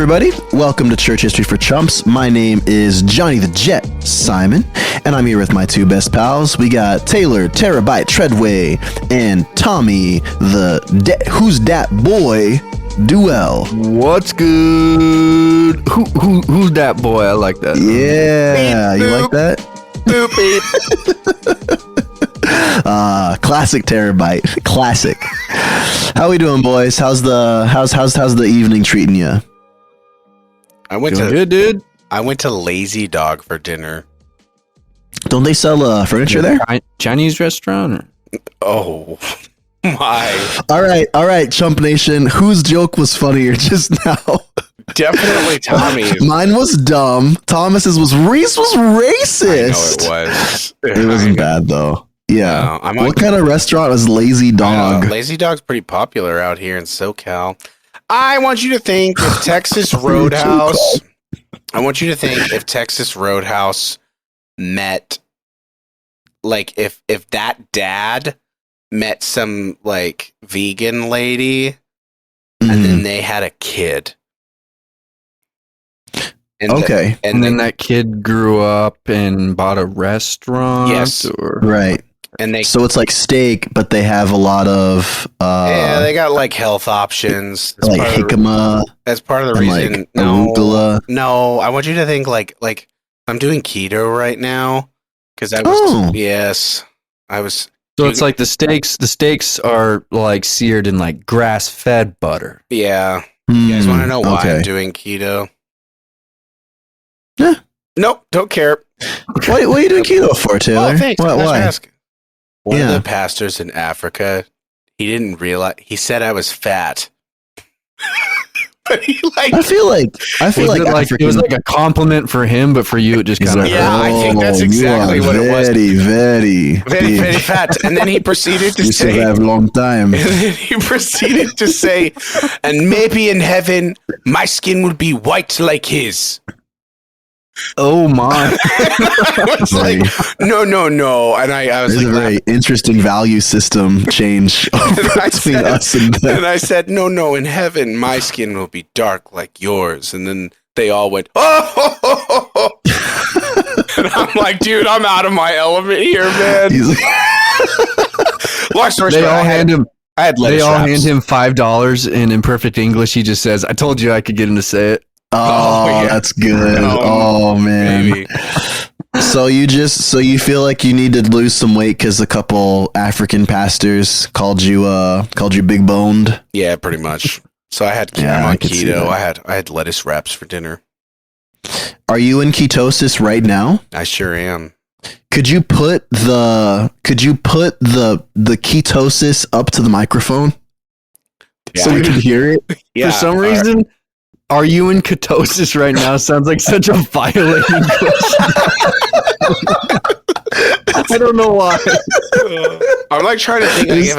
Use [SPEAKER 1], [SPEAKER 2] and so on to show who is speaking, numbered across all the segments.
[SPEAKER 1] everybody, welcome to Church History for Chumps. My name is Johnny the Jet Simon, and I'm here with my two best pals. We got Taylor Terabyte Treadway and Tommy the Who's Dat Boy Duel.
[SPEAKER 2] What's good? Who's that boy? I like that.
[SPEAKER 1] Yeah,
[SPEAKER 2] beep,
[SPEAKER 1] you like that?
[SPEAKER 2] Boop, beep.
[SPEAKER 1] Classic Terabyte. Classic. How we doing, boys? How's the evening treating you?
[SPEAKER 2] Good, dude.
[SPEAKER 3] I went to Lazy Dog for dinner.
[SPEAKER 1] Don't they sell furniture there?
[SPEAKER 2] Chinese restaurant?
[SPEAKER 3] Oh my!
[SPEAKER 1] All right, Chump Nation. Whose joke was funnier just now?
[SPEAKER 3] Definitely Tommy's.
[SPEAKER 1] Mine was dumb. Thomas's was racist.
[SPEAKER 3] I know it was.
[SPEAKER 1] It wasn't bad though. Yeah.
[SPEAKER 3] No,
[SPEAKER 1] what kind of restaurant was Lazy Dog?
[SPEAKER 3] Lazy Dog's pretty popular out here in SoCal. I want you to think if Texas Roadhouse. I want you to think if Texas Roadhouse met, like, if that dad met some like vegan lady, and then they had a kid. And
[SPEAKER 1] okay,
[SPEAKER 2] and then that kid grew up and bought a restaurant.
[SPEAKER 3] Yes,
[SPEAKER 1] right.
[SPEAKER 3] And
[SPEAKER 1] so it's like steak, but they have a lot of
[SPEAKER 3] yeah, they got like health options.
[SPEAKER 1] That's like jicama.
[SPEAKER 3] That's part of the reason.
[SPEAKER 1] Like arugula.
[SPEAKER 3] No, I want you to think like I'm doing keto right now because I was I was.
[SPEAKER 2] So it's like the steaks are like seared in like grass-fed butter.
[SPEAKER 3] Yeah, you guys want to know why I'm doing keto?
[SPEAKER 1] Yeah.
[SPEAKER 3] Nope, don't care.
[SPEAKER 1] What are you doing keto for, Taylor?
[SPEAKER 3] Oh, thanks.
[SPEAKER 1] Why?
[SPEAKER 3] One of the pastors in Africa, he didn't realize. He said I was fat. But he
[SPEAKER 1] I feel like
[SPEAKER 2] it was like a compliment for him, but for you it just kind of
[SPEAKER 3] I think that's exactly what it was.
[SPEAKER 1] Very
[SPEAKER 3] fat. And then he proceeded to say,
[SPEAKER 1] "You survive a long time."
[SPEAKER 3] And then he proceeded to say, "And maybe in heaven, my skin will be white like his."
[SPEAKER 2] Oh my!
[SPEAKER 3] I was like, no, and I was
[SPEAKER 1] There's
[SPEAKER 3] like,
[SPEAKER 1] a very interesting value system change between us and them.
[SPEAKER 3] And I said, no, in heaven, my skin will be dark like yours. And then they all went, oh! And I'm like, dude, I'm out of my element here, man. Long story short, I had lettuce wraps.
[SPEAKER 2] hand him $5, and in perfect English, he just says, "I told you I could get him to say it."
[SPEAKER 1] Oh, that's good. Oh man.
[SPEAKER 3] Maybe.
[SPEAKER 1] So you feel like you need to lose some weight because a couple African pastors called you big boned?
[SPEAKER 3] Yeah, pretty much. So I'm on keto. I had lettuce wraps for dinner.
[SPEAKER 1] Are you in ketosis right now?
[SPEAKER 3] I sure am.
[SPEAKER 1] Could you put the ketosis up to the microphone so we can hear it?
[SPEAKER 2] For some reason. Are you in ketosis right now? Sounds like such a violating question. I don't know why.
[SPEAKER 3] I'm like trying to think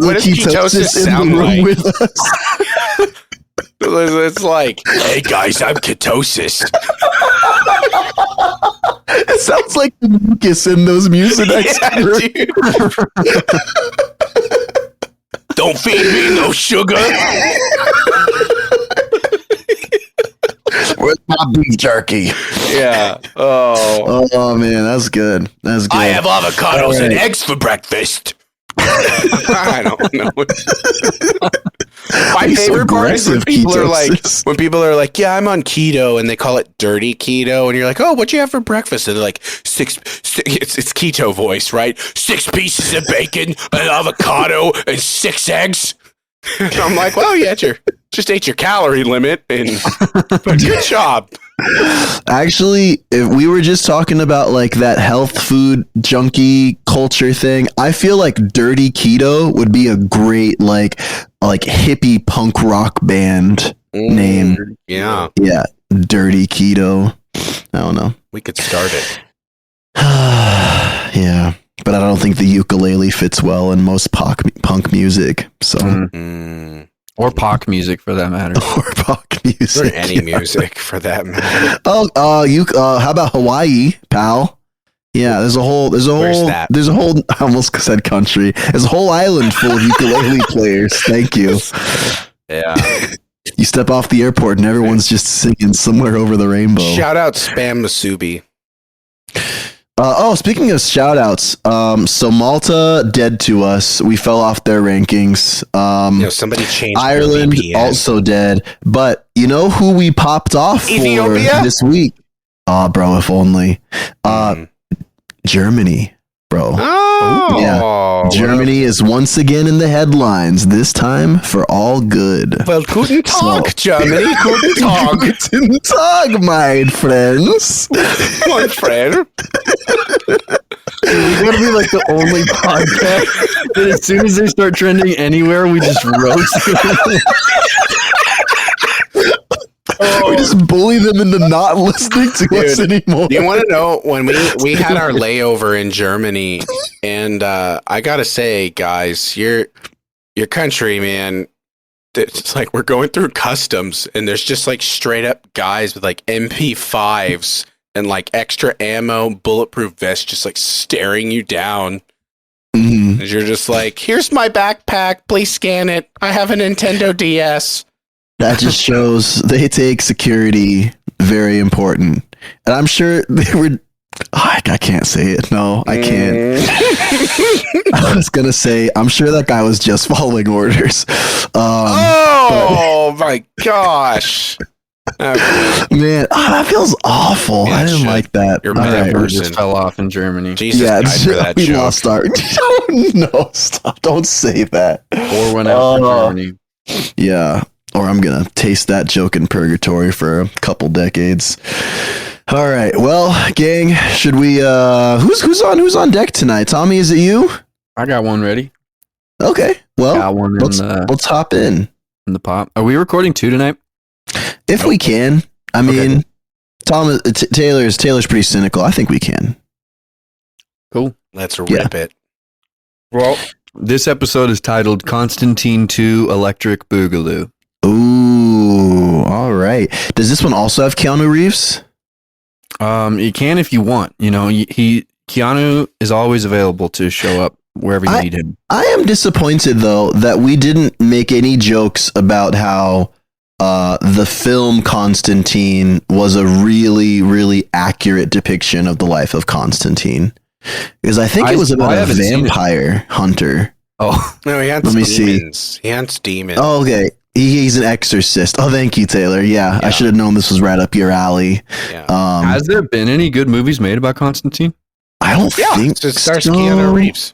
[SPEAKER 3] what does ketosis sound like? It's like, hey guys, I'm ketosis.
[SPEAKER 1] It sounds like Lucas in those music extras.
[SPEAKER 3] Don't feed me no sugar.
[SPEAKER 1] Where's my beef jerky?
[SPEAKER 3] Yeah. Oh
[SPEAKER 1] man, that's good. That's good.
[SPEAKER 3] I have avocados and eggs for breakfast. I don't know. My favorite part is when people are like, yeah, I'm on keto, and they call it dirty keto, and you're like, oh, what'd you have for breakfast? And they're like, six it's keto voice, right? 6 pieces of bacon, an avocado, and 6 eggs. And I'm like, well, you just ate your calorie limit, and good job.
[SPEAKER 1] Actually, if we were just talking about like that health food junkie culture thing, I feel like dirty keto would be a great like hippie punk rock band name.
[SPEAKER 3] Yeah,
[SPEAKER 1] dirty keto. I don't know.
[SPEAKER 3] We could start it.
[SPEAKER 1] Yeah. But I don't think the ukulele fits well in most punk music. So,
[SPEAKER 2] or pop music for that matter,
[SPEAKER 1] or pop music,
[SPEAKER 3] or any music for that matter.
[SPEAKER 1] Oh, how about Hawaii, pal? Yeah, there's a whole. I almost said country. There's a whole island full of ukulele players. Thank you.
[SPEAKER 3] Yeah.
[SPEAKER 1] You step off the airport and everyone's just singing Somewhere Over the Rainbow.
[SPEAKER 3] Shout out Spam Masubi.
[SPEAKER 1] Speaking of shout outs, so Malta dead to us. We fell off their rankings.
[SPEAKER 3] Somebody changed
[SPEAKER 1] Ireland
[SPEAKER 3] their VPN.
[SPEAKER 1] also dead. But you know who we popped off
[SPEAKER 3] Ethiopia?
[SPEAKER 1] for this week? Oh, bro, if only. Germany, bro.
[SPEAKER 3] Oh,
[SPEAKER 1] Yeah. Germany is once again in the headlines, this time for all good.
[SPEAKER 3] Well, guten Tag, Germany. Guten Tag.
[SPEAKER 1] Guten Tag, my friends.
[SPEAKER 3] My friend.
[SPEAKER 2] We gotta be like the only podcast that as soon as they start trending anywhere, we just roast them.
[SPEAKER 1] We just bully them into not listening to us anymore.
[SPEAKER 3] You want to know when we had our layover in Germany, and I gotta say, guys, your country, man, it's like we're going through customs, and there's just like straight up guys with like MP5s and like extra ammo, bulletproof vests, just like staring you down.
[SPEAKER 1] Mhm.
[SPEAKER 3] And you're just like, here's my backpack, please scan it. I have a Nintendo DS.
[SPEAKER 1] That just shows they take security very important. And I'm sure they were... I can't say it. No, I can't. I was going to say, I'm sure that guy was just following orders.
[SPEAKER 3] My gosh.
[SPEAKER 1] Man, that feels awful.
[SPEAKER 3] Yeah,
[SPEAKER 1] I didn't
[SPEAKER 3] shit.
[SPEAKER 1] like that.
[SPEAKER 3] You're a
[SPEAKER 1] All
[SPEAKER 3] bad
[SPEAKER 1] right.
[SPEAKER 2] We
[SPEAKER 3] person.
[SPEAKER 2] just fell off in Germany.
[SPEAKER 3] Jesus
[SPEAKER 1] Yeah,
[SPEAKER 3] died for that
[SPEAKER 1] we
[SPEAKER 3] joke.
[SPEAKER 1] lost our... No, stop. Don't say that.
[SPEAKER 2] Or went out for Germany.
[SPEAKER 1] Yeah, or I'm gonna taste that joke in purgatory for a couple decades. All right, well, gang, should we? Who's on deck tonight? Tommy, is it you?
[SPEAKER 2] I got one ready.
[SPEAKER 1] Okay, well,
[SPEAKER 2] Got one in
[SPEAKER 1] let's hop in
[SPEAKER 2] the pot. Are we recording 2 tonight?
[SPEAKER 1] if we can. I mean, Taylor's pretty cynical. I think we can.
[SPEAKER 2] Cool.
[SPEAKER 3] Let's rip it.
[SPEAKER 2] Well, this episode is titled Constantine 2 Electric Boogaloo.
[SPEAKER 1] Ooh, all right. Does this one also have Keanu Reeves?
[SPEAKER 2] You can if you want. You know, Keanu is always available to show up wherever you need him.
[SPEAKER 1] I am disappointed though that we didn't make any jokes about how the film Constantine was a really, really accurate depiction of the life of Constantine. Because I think it was about a vampire hunter.
[SPEAKER 2] Oh,
[SPEAKER 3] No, he hunts
[SPEAKER 1] Let me
[SPEAKER 3] demons. See. He hunts demons.
[SPEAKER 1] Oh, okay. He's an exorcist. Oh, thank you, Taylor. Yeah, I should have known this was right up your alley.
[SPEAKER 3] Yeah.
[SPEAKER 2] has there been any good movies made about Constantine?
[SPEAKER 1] I don't think
[SPEAKER 3] it stars
[SPEAKER 1] so.
[SPEAKER 3] Keanu Reeves.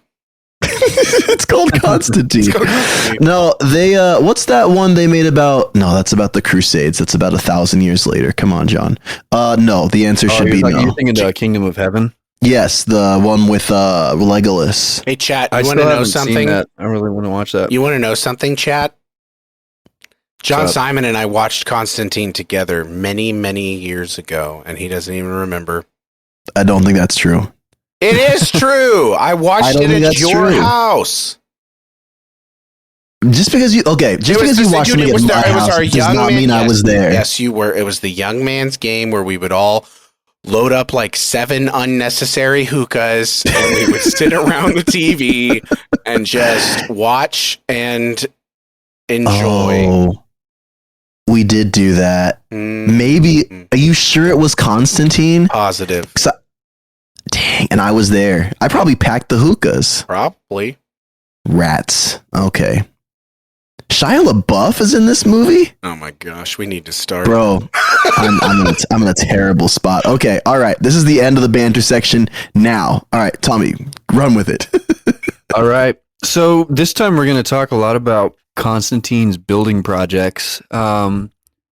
[SPEAKER 1] It's called Constantine. No, they what's that one they made about? No, that's about the Crusades. That's about 1,000 years later. Come on, John. No, the answer should be no.
[SPEAKER 2] You're thinking the Kingdom of Heaven?
[SPEAKER 1] Yes, the one with Legolas.
[SPEAKER 3] Hey, chat.
[SPEAKER 2] I
[SPEAKER 3] You want
[SPEAKER 2] still
[SPEAKER 3] to know
[SPEAKER 2] haven't seen
[SPEAKER 3] something?
[SPEAKER 2] that. I really want to watch that.
[SPEAKER 3] You want to know something, chat? John
[SPEAKER 2] What's up?
[SPEAKER 3] Simon and I watched Constantine together many, many years ago, and he doesn't even remember.
[SPEAKER 1] I don't think that's true.
[SPEAKER 3] It is true. I watched
[SPEAKER 1] don't
[SPEAKER 3] it
[SPEAKER 1] think
[SPEAKER 3] at
[SPEAKER 1] that's
[SPEAKER 3] your
[SPEAKER 1] true.
[SPEAKER 3] house.
[SPEAKER 1] Just because you watched me at my house does not mean I was there.
[SPEAKER 3] Yes, you were. It was the young man's game where we would all load up like 7 unnecessary hookahs, and we would sit around the TV and just watch and enjoy.
[SPEAKER 1] Oh, we did do that. Maybe. Are you sure it was Constantine?
[SPEAKER 3] Positive.
[SPEAKER 1] Dang, and I was there. I probably packed the hookahs.
[SPEAKER 3] Probably.
[SPEAKER 1] Rats. Okay. Shia LaBeouf is in this movie?
[SPEAKER 3] Oh my gosh, we need to start.
[SPEAKER 1] Bro, I'm in a terrible spot. Okay, all right. This is the end of the banter section now. All right, Tommy, run with it.
[SPEAKER 2] All right. So this time we're going to talk a lot about Constantine's building projects.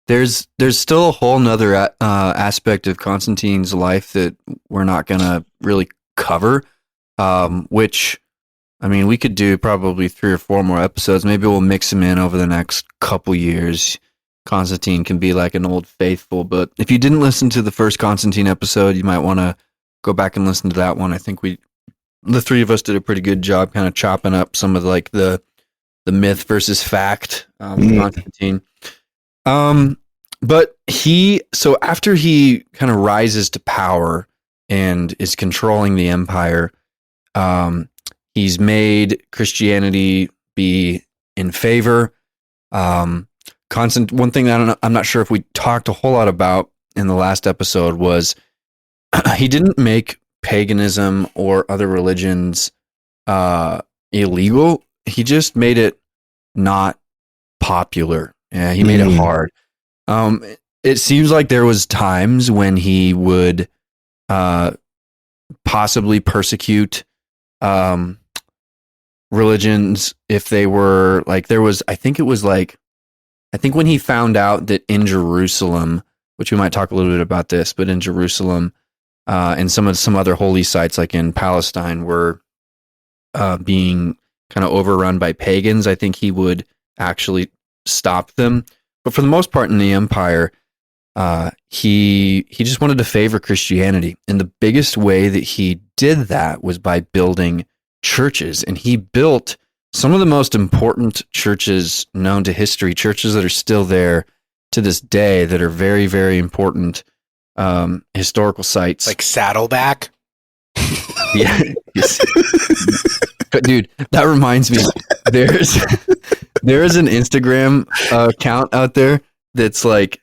[SPEAKER 2] There's still a whole nother aspect of Constantine's life that we're not going to really cover, which, I mean, we could do probably 3 or 4 more episodes. Maybe we'll mix them in over the next couple years. Constantine can be like an old faithful, but if you didn't listen to the first Constantine episode, you might want to go back and listen to that one. I think the 3 of us did a pretty good job kind of chopping up some of like the myth versus fact of Constantine. But so after he kind of rises to power and is controlling the empire, he's made Christianity be in favor. One thing that I'm not sure if we talked a whole lot about in the last episode was he didn't make paganism or other religions illegal. He just made it not popular. Yeah, he made it hard. It seems like there was times when he would possibly persecute religions if they were like I think when he found out that in Jerusalem, which we might talk a little bit about this, but in Jerusalem and some other holy sites like in Palestine were being kind of overrun by pagans, I think he would actually stop them. But for the most part in the empire, he just wanted to favor Christianity. And the biggest way that he did that was by building churches. And he built some of the most important churches known to history, churches that are still there to this day that are very, very important historical sites.
[SPEAKER 3] Like Saddleback?
[SPEAKER 2] Yeah. Dude, that reminds me. There is an Instagram account out there that's like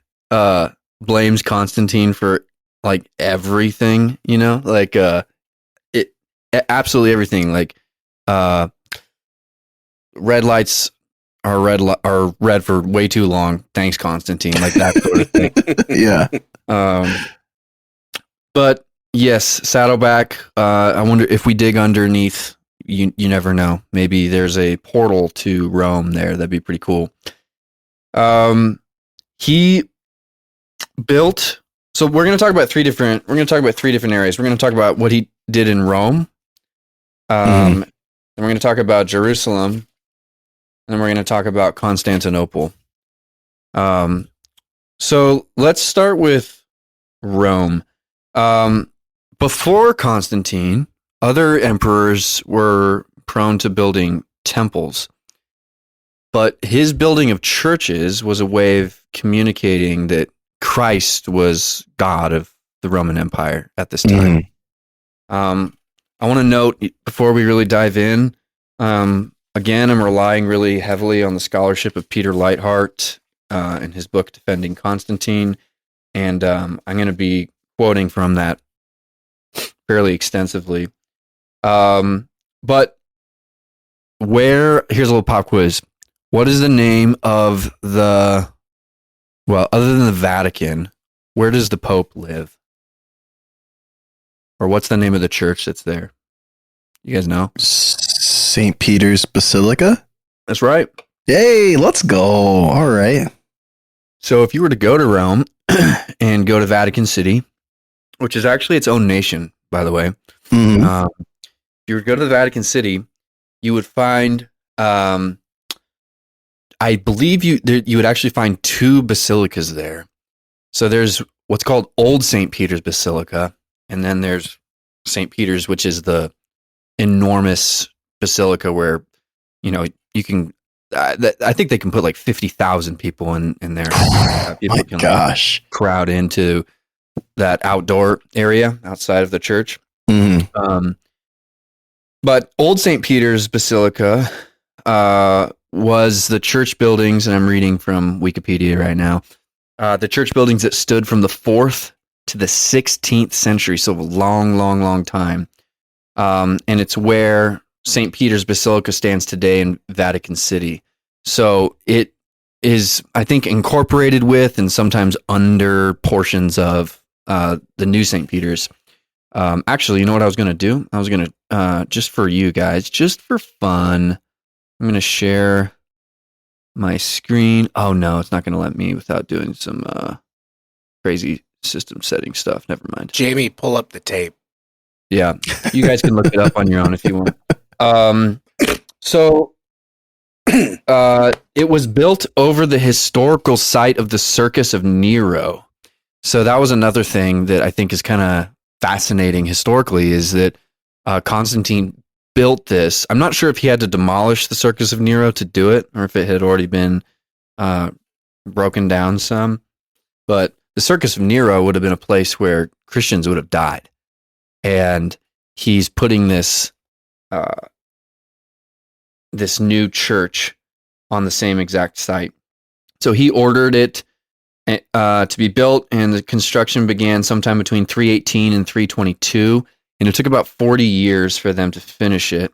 [SPEAKER 2] blames Constantine for like everything, you know, like absolutely everything. Like red lights are red for way too long. Thanks, Constantine. Like that sort of thing.
[SPEAKER 1] Yeah.
[SPEAKER 2] But yes, Saddleback. I wonder if we dig underneath. You never know. Maybe there's a portal to Rome there. That'd be pretty cool. He built. So we're going to talk about three different areas. We're going to talk about what he did in Rome. And we're going to talk about Jerusalem. And then we're going to talk about Constantinople. So let's start with Rome. Before Constantine, other emperors were prone to building temples, but his building of churches was a way of communicating that Christ was God of the Roman Empire at this time. I want to note before we really dive in, again, I'm relying really heavily on the scholarship of Peter Leithart in his book Defending Constantine, and I'm going to be quoting from that fairly extensively. But here's a little pop quiz. What is the name of other than the Vatican, where does the Pope live? Or what's the name of the church that's there? You guys know?
[SPEAKER 1] St. Peter's Basilica?
[SPEAKER 2] That's right.
[SPEAKER 1] Yay, let's go. All right.
[SPEAKER 2] So if you were to go to Rome and go to Vatican City, which is actually its own nation, by the way, if you were to go to the Vatican City, you would find, I believe you would actually find two basilicas there. So there's what's called Old St. Peter's Basilica, and then there's St. Peter's, which is the enormous basilica where, you know, you can, I think they can put like 50,000 people in there. People can
[SPEAKER 1] gosh.
[SPEAKER 2] Like, crowd into that outdoor area outside of the church. But Old St. Peter's Basilica was the church buildings, and I'm reading from Wikipedia right now, the church buildings that stood from the 4th to the 16th century, so a long, long, long time. And it's where St. Peter's Basilica stands today in Vatican City. So it is, I think, incorporated with and sometimes under portions of the new St. Peter's. Actually, you know what I was going to do? I was going to, just for you guys, just for fun, I'm going to share my screen. Oh, no, it's not going to let me without doing some crazy system setting stuff. Never mind.
[SPEAKER 3] Jamie, pull up the tape.
[SPEAKER 2] Yeah, you guys can look it up on your own if you want. So it was built over the historical site of the Circus of Nero. So that was another thing that I think is kind of fascinating historically, is that Constantine built this. I'm not sure if he had to demolish the Circus of Nero to do it, or if it had already been broken down some. But the Circus of Nero would have been a place where Christians would have died. And he's putting this this new church on the same exact site. So he ordered it to be built, and the construction began sometime between 318 and 322, and it took about 40 years for them to finish it.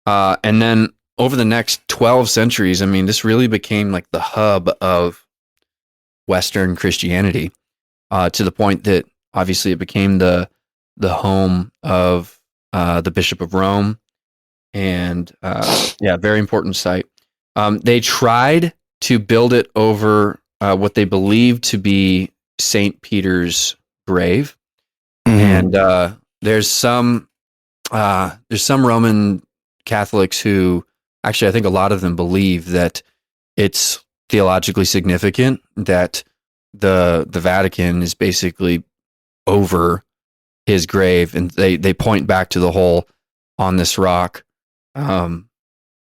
[SPEAKER 2] And then over the next 12 centuries, I mean, this really became like the hub of Western Christianity, to the point that obviously it became the home of the Bishop of Rome, and very important site. They tried to build it over what they believed to be Saint Peter's grave, and there's some Roman Catholics who, actually, I think a lot of them believe that it's theologically significant that the Vatican is basically over his grave, and they point back to the whole "on this rock I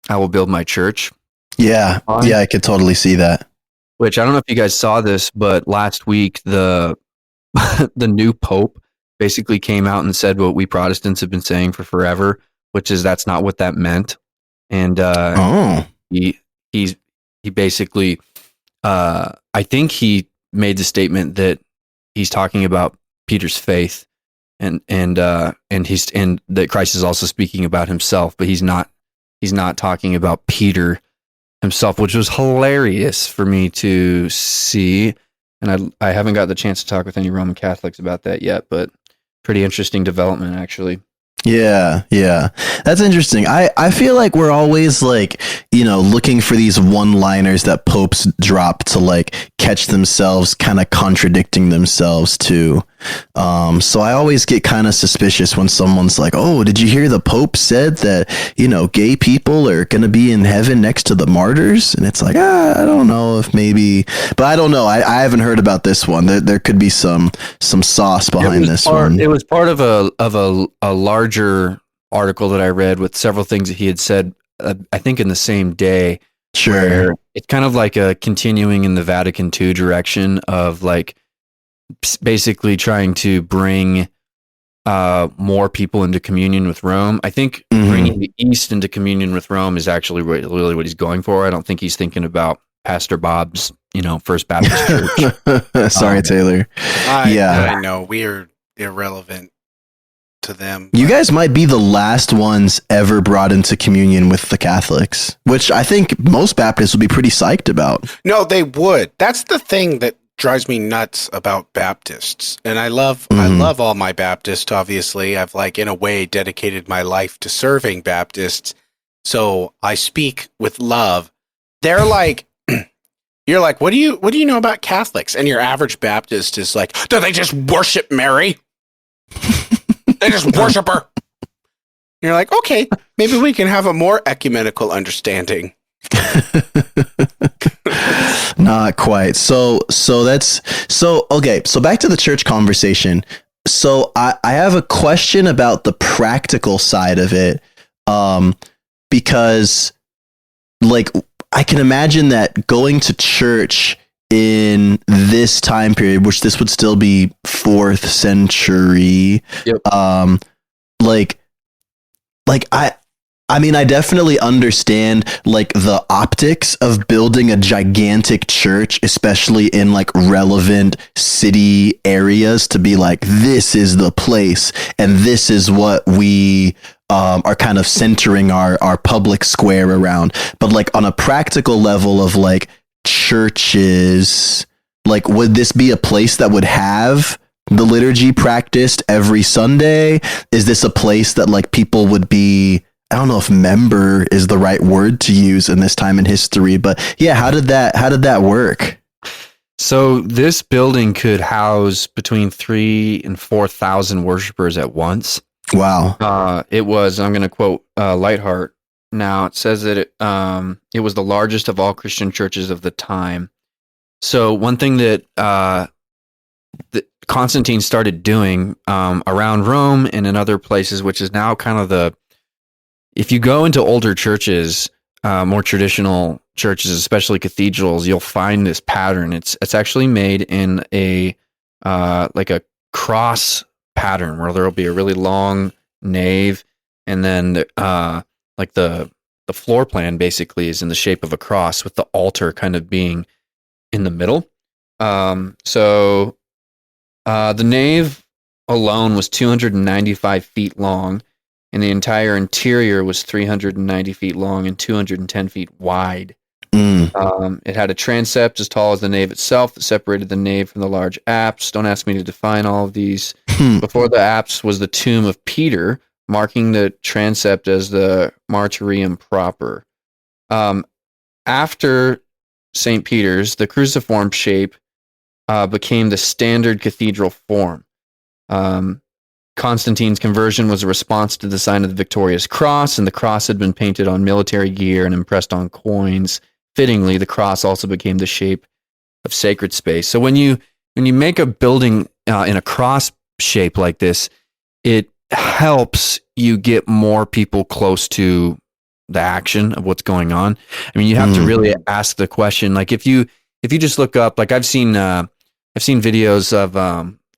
[SPEAKER 2] will build my church."
[SPEAKER 1] Yeah, I could totally see that.
[SPEAKER 2] Which, I don't know if you guys saw this, but last week the new Pope basically came out and said what we Protestants have been saying for forever, which is that's not what that meant. And he basically, I think he made the statement that he's talking about Peter's faith, and that Christ is also speaking about himself, but he's not talking about Peter himself, which was hilarious for me to see. And I haven't got the chance to talk with any Roman Catholics about that yet, but pretty interesting development, actually.
[SPEAKER 1] Yeah. That's interesting. I feel like we're always like, looking for these one-liners that popes drop to like catch themselves kind of contradicting themselves too. So I always get kind of suspicious when someone's like, "Oh, did you hear the Pope said that, gay people are going to be in heaven next to the martyrs?" And it's like, I don't know if maybe, but I don't know. I haven't heard about this one. There could be some sauce behind this one.
[SPEAKER 2] It was part of a larger article that I read with several things that he had said, I think in the same day.
[SPEAKER 1] Sure.
[SPEAKER 2] It's kind of like a continuing in the Vatican II direction of like basically trying to bring more people into communion with Rome. I think bringing the East into communion with Rome is actually really what he's going for. I don't think he's thinking about Pastor Bob's, First Baptist Church.
[SPEAKER 1] Sorry, Taylor.
[SPEAKER 3] I know we're irrelevant to them.
[SPEAKER 1] You guys might be the last ones ever brought into communion with the Catholics, which I think most Baptists would be pretty psyched about.
[SPEAKER 3] No, they would. That's the thing that drives me nuts about Baptists. And I love all my Baptists, obviously. I've in a way dedicated my life to serving Baptists. So I speak with love. They're like, you're like, what do you know about Catholics? And your average Baptist is like, do they just worship Mary? They just worship her. You're like, okay, maybe we can have a more ecumenical understanding.
[SPEAKER 1] Not quite. So okay. So back to the church conversation. So I have a question about the practical side of it. Because I can imagine that going to church in this time period, which this would still be 4th century.
[SPEAKER 2] Yep.
[SPEAKER 1] I mean, I definitely understand the optics of building a gigantic church, especially in relevant city areas, to be this is the place and this is what we are kind of centering our public square around. But on a practical level of churches, would this be a place that would have the liturgy practiced every Sunday? Is this a place that people would be, I don't know if member is the right word to use in this time in history, but yeah, how did that work?
[SPEAKER 2] So this building could house between 3,000 and 4,000 worshipers at once.
[SPEAKER 1] Wow.
[SPEAKER 2] It was, I'm going to quote Lightheart. Now it says that it was the largest of all Christian churches of the time. So one thing that Constantine started doing around Rome and in other places, which is now kind of if you go into older churches, more traditional churches, especially cathedrals, you'll find this pattern. It's actually made in a cross pattern where there'll be a really long nave, and then the floor plan basically is in the shape of a cross, with the altar kind of being in the middle. The nave alone was 295 feet long, and the entire interior was 390 feet long and 210 feet wide. It had a transept as tall as the nave itself that separated the nave from the large apse. Don't ask me to define all of these. Before the apse was the tomb of Peter, marking the transept as the martyrium proper. After St. Peter's, the cruciform shape became the standard cathedral form. Constantine's conversion was a response to the sign of the victorious cross, and the cross had been painted on military gear and impressed on coins. Fittingly, the cross also became the shape of sacred space. So when you make a building in a cross shape like this, it helps you get more people close to the action of what's going on. I mean, you have to really ask the question. Like if you just look up, like I've seen videos of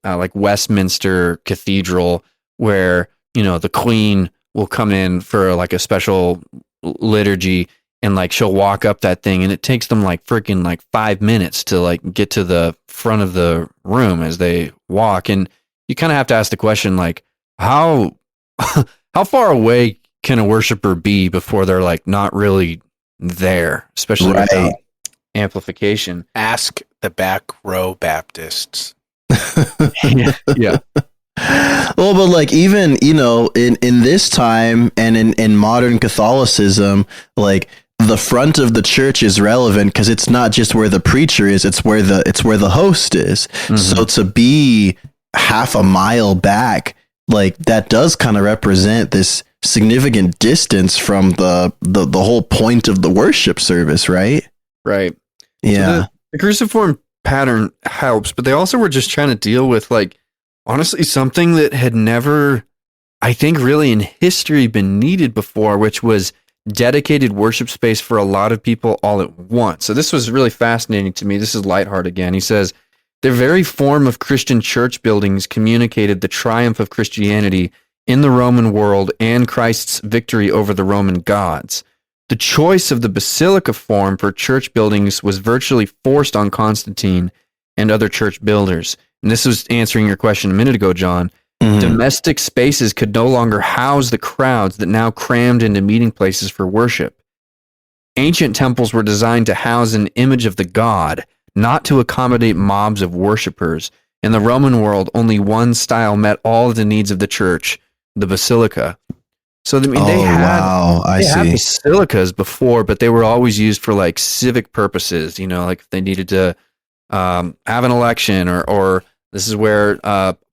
[SPEAKER 2] like Westminster Cathedral where, you know, the Queen will come in for like a special liturgy, and like she'll walk up that thing, and it takes them like freaking like 5 minutes to like get to the front of the room as they walk. And you kind of have to ask the question, like, how far away can a worshiper be before they're like not really there, especially without amplification?
[SPEAKER 3] Ask the back row Baptists.
[SPEAKER 2] Yeah.
[SPEAKER 1] Well, but like even, you know, in this time and in modern Catholicism, like the front of the church is relevant because it's not just where the preacher is, it's where the host is. So to be half a mile back, like that does kind of represent this significant distance from the whole point of the worship service, right?
[SPEAKER 2] Right.
[SPEAKER 1] Yeah.
[SPEAKER 2] So the cruciform pattern helps, but they also were just trying to deal with, like, honestly, something that had never, I think, really in history been needed before, which was dedicated worship space for a lot of people all at once. So this was really fascinating to me. This is Lightheart again. He says, the very form of Christian church buildings communicated the triumph of Christianity in the Roman world and Christ's victory over the Roman gods. The choice of the basilica form for church buildings was virtually forced on Constantine and other church builders. And this was answering your question a minute ago, John. Domestic spaces could no longer house the crowds that now crammed into meeting places for worship. Ancient temples were designed to house an image of the god, not to accommodate mobs of worshipers. In the Roman world, only one style met all of the needs of the church, the basilica. So I mean, they had basilicas before, but they were always used for like civic purposes. You know, like if they needed to have an election, or this is where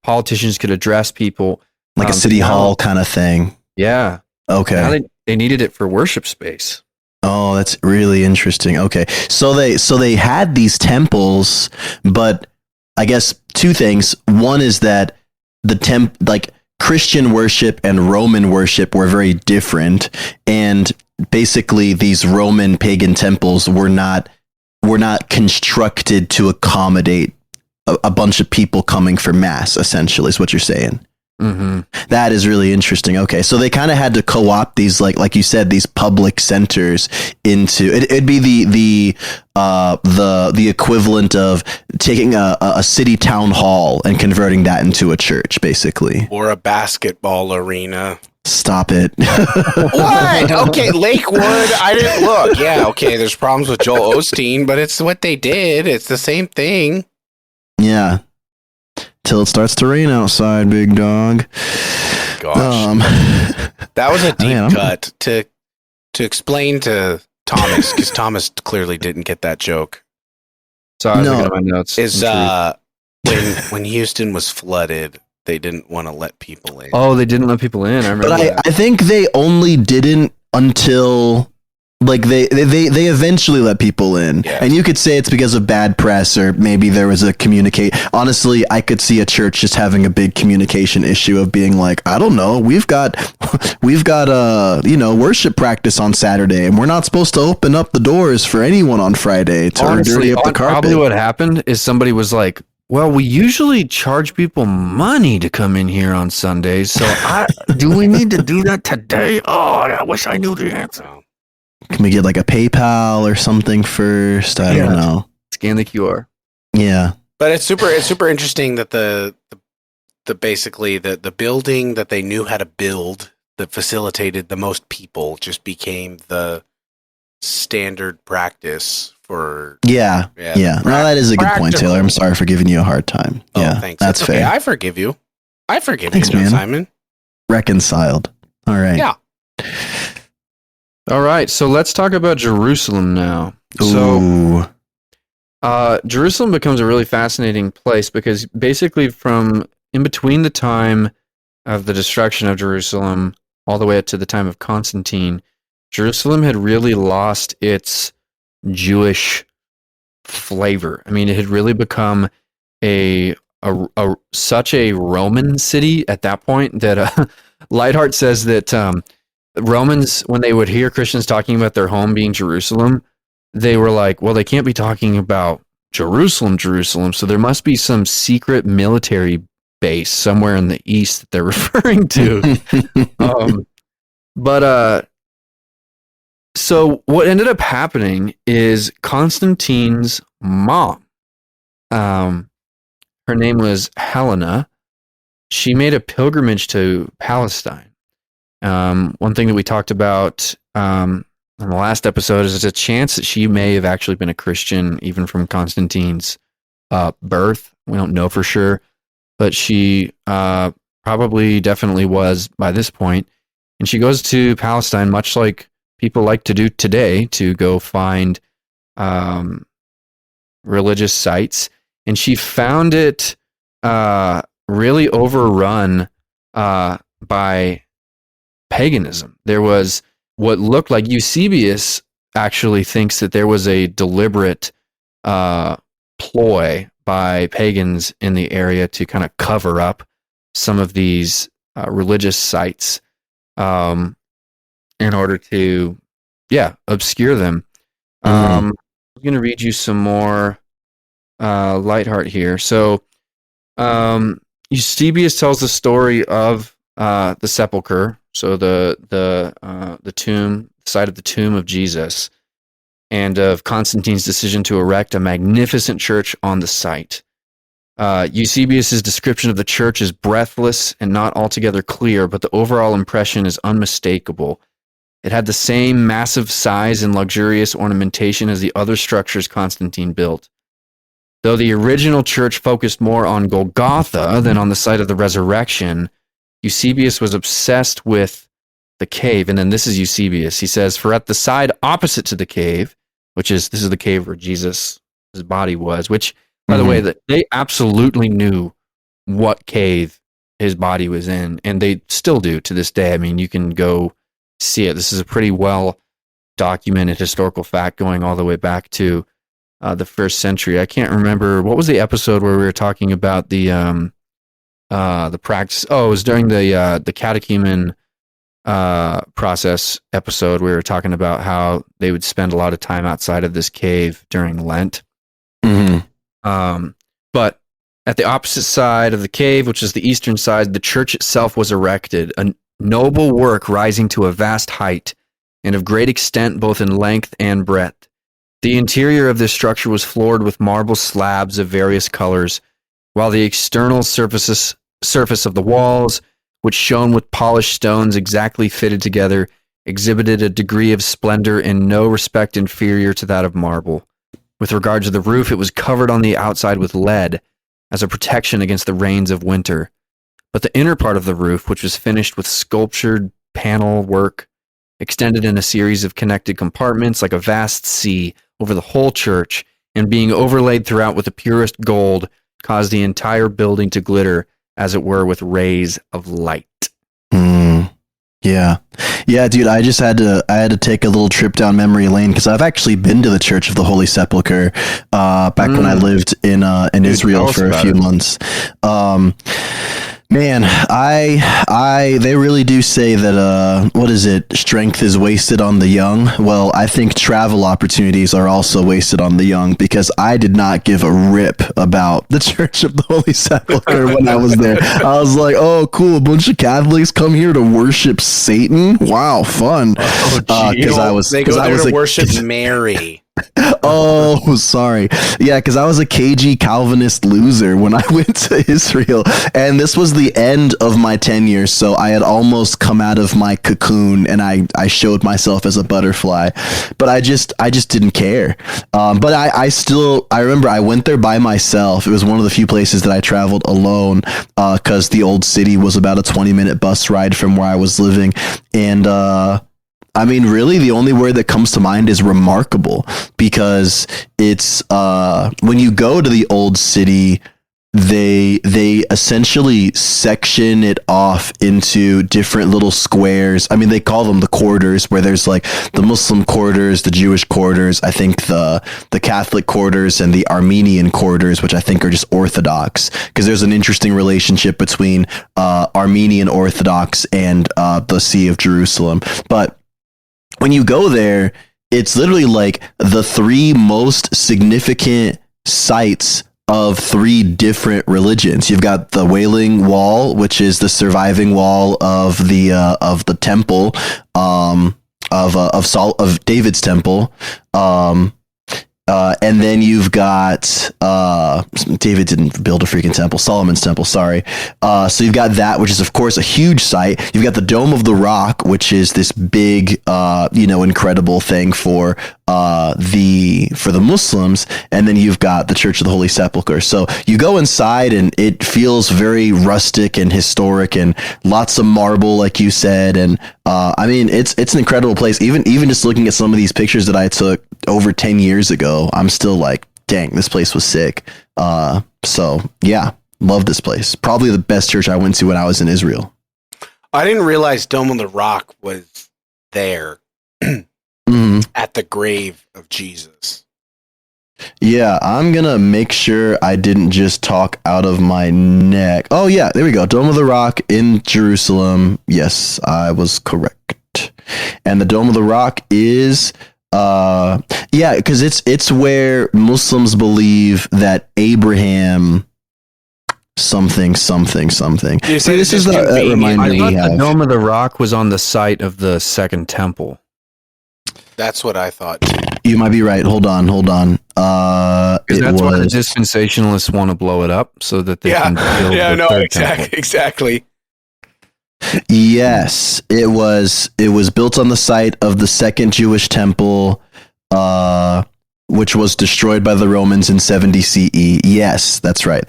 [SPEAKER 2] politicians could address people,
[SPEAKER 1] like a city hall kind of thing.
[SPEAKER 2] Yeah.
[SPEAKER 1] Okay.
[SPEAKER 2] Now they needed it for worship space.
[SPEAKER 1] Oh, that's really interesting. Okay. So they had these temples, but I guess two things. One is that like Christian worship and Roman worship were very different, and basically these Roman pagan temples were not constructed to accommodate a bunch of people coming for mass, essentially, is what you're saying. That is really interesting. Okay, so they kind of had to co-opt these, like you said, these public centers into it. It'd be the equivalent of taking a city town hall and converting that into a church, basically,
[SPEAKER 3] or a basketball arena.
[SPEAKER 1] Stop it.
[SPEAKER 3] What? Okay, Lakewood. I didn't look. Yeah, okay, there's problems with Joel Osteen, but it's what they did. It's the same thing.
[SPEAKER 1] Yeah. Till it starts to rain outside, big dog.
[SPEAKER 3] Gosh. That was a deep cut to explain to Thomas, because Thomas clearly didn't get that joke.
[SPEAKER 2] Sorry, I was looking at my notes.
[SPEAKER 3] Is when Houston was flooded, they didn't want to let people in.
[SPEAKER 2] Oh, they didn't let people in. I remember.
[SPEAKER 1] But I think they only didn't until like they eventually let people in. Yeah. And you could say it's because of bad press, or maybe there was a honestly, I could see a church just having a big communication issue of being like, I don't know, we've got worship practice on Saturday, and we're not supposed to open up the doors for anyone on Friday to dirty up the carpet.
[SPEAKER 2] Probably what happened is somebody was like, well, we usually charge people money to come in here on Sundays, so do we need to do that today? Oh, I wish I knew the answer.
[SPEAKER 1] Can we get like a PayPal or something first? I don't know.
[SPEAKER 2] Scan the QR.
[SPEAKER 1] Yeah.
[SPEAKER 3] But it's super interesting that the basically the building that they knew how to build that facilitated the most people just became the standard practice for
[SPEAKER 1] Yeah. No, that is a good point, Taylor. I'm sorry for giving you a hard time. Yeah,
[SPEAKER 3] thanks.
[SPEAKER 1] That's
[SPEAKER 3] okay.
[SPEAKER 1] fair.
[SPEAKER 3] I forgive you.
[SPEAKER 1] Thanks,
[SPEAKER 3] you,
[SPEAKER 1] man.
[SPEAKER 3] Simon.
[SPEAKER 1] Reconciled. All right.
[SPEAKER 3] Yeah.
[SPEAKER 2] All right, so let's talk about Jerusalem now.
[SPEAKER 1] Ooh.
[SPEAKER 2] So, Jerusalem becomes a really fascinating place because basically from in between the time of the destruction of Jerusalem all the way up to the time of Constantine, Jerusalem had really lost its Jewish flavor. I mean, it had really become such a Roman city at that point that Lightheart says that Romans, when they would hear Christians talking about their home being Jerusalem, they were like, well, they can't be talking about Jerusalem, so there must be some secret military base somewhere in the east that they're referring to. So what ended up happening is Constantine's mom, her name was Helena. She made a pilgrimage to Palestine. One thing that we talked about in the last episode is there's a chance that she may have actually been a Christian even from Constantine's birth. We don't know for sure, but she probably definitely was by this point. And she goes to Palestine, much like people like to do today, to go find religious sites. And she found it really overrun by paganism. There was what looked like Eusebius actually thinks that there was a deliberate ploy by pagans in the area to kind of cover up some of these religious sites in order to, obscure them. I'm going to read you some more Lightheart here. So Eusebius tells the story of the sepulcher, so the tomb, site of the tomb of Jesus, and of Constantine's decision to erect a magnificent church on the site. Eusebius's description of the church is breathless and not altogether clear, but the overall impression is unmistakable. It had the same massive size and luxurious ornamentation as the other structures Constantine built. Though the original church focused more on Golgotha than on the site of the resurrection, Eusebius was obsessed with the cave. And then this is Eusebius. He says, for at the side opposite to the cave, this is the cave where Jesus' body was, which, by the way, that they absolutely knew what cave his body was in, and they still do to this day. I mean, you can go see it. This is a pretty well documented historical fact going all the way back to the 1st century. I can't remember what was the episode where we were talking about the practice. Oh, it was during the catechumen process episode. We were talking about how they would spend a lot of time outside of this cave during Lent. But at the opposite side of the cave, which is the eastern side, the church itself was erected, a noble work rising to a vast height and of great extent both in length and breadth. The interior of this structure was floored with marble slabs of various colors, while the external surface of the walls, which shone with polished stones exactly fitted together, exhibited a degree of splendor in no respect inferior to that of marble. With regard to the roof, it was covered on the outside with lead as a protection against the rains of winter. But the inner part of the roof, which was finished with sculptured panel work, extended in a series of connected compartments like a vast sea over the whole church, and being overlaid throughout with the purest gold, caused the entire building to glitter, as it were, with rays of light.
[SPEAKER 1] Yeah, dude. I had to take a little trip down memory lane because I've actually been to the Church of the Holy Sepulchre back when I lived in Israel for a few months. Man, they really do say that, strength is wasted on the young. Well, I think travel opportunities are also wasted on the young because I did not give a rip about the Church of the Holy Sepulchre when I was there. I was like, oh, cool, a bunch of Catholics come here to worship Satan? Wow, fun.
[SPEAKER 3] Because I was to worship Mary.
[SPEAKER 1] Oh, sorry. Yeah, because I was a cagey Calvinist loser when I went to Israel, and this was the end of my tenure, so I had almost come out of my cocoon, and I showed myself as a butterfly, but I just didn't care. But I remember I went there by myself. It was one of the few places that I traveled alone, because the old city was about a 20-minute bus ride from where I was living, and I mean, really, the only word that comes to mind is remarkable, because it's when you go to the old city, they essentially section it off into different little squares. I mean, they call them the quarters, where there's like the Muslim quarters, the Jewish quarters, I think the Catholic quarters, and the Armenian quarters, which I think are just Orthodox, because there's an interesting relationship between Armenian Orthodox and the See of Jerusalem. But when you go there, it's literally like the three most significant sites of three different religions. You've got the Wailing Wall, which is the surviving wall of the temple, of David's temple, and then you've got David didn't build a freaking temple, Solomon's temple, sorry. So you've got that, which is of course a huge site. You've got the Dome of the Rock, which is this big incredible thing for the Muslims, and then you've got the Church of the Holy Sepulchre. So you go inside and it feels very rustic and historic, and lots of marble, like you said, and I mean it's an incredible place. Even just looking at some of these pictures that I took over 10 years ago, I'm still like, dang, this place was sick. So yeah, love this place. Probably the best church I went to when I was in Israel.
[SPEAKER 3] I didn't realize Dome of the Rock was there at the grave of Jesus.
[SPEAKER 1] Yeah, I'm gonna make sure I didn't just talk out of my neck. Oh yeah, there we go. Dome of the Rock in Jerusalem. Yes, I was correct. And the Dome of the Rock is because it's where Muslims believe that Abraham something. See, this is that reminded me.
[SPEAKER 2] I thought the Dome of the Rock was on the site of the Second Temple.
[SPEAKER 3] That's what I thought.
[SPEAKER 1] You might be right. Hold on. That's why
[SPEAKER 2] the dispensationalists want to blow it up so that they can build the third temple.
[SPEAKER 3] Exactly.
[SPEAKER 1] Yes, it was built on the site of the second Jewish temple, which was destroyed by the Romans in 70 CE. Yes, that's right.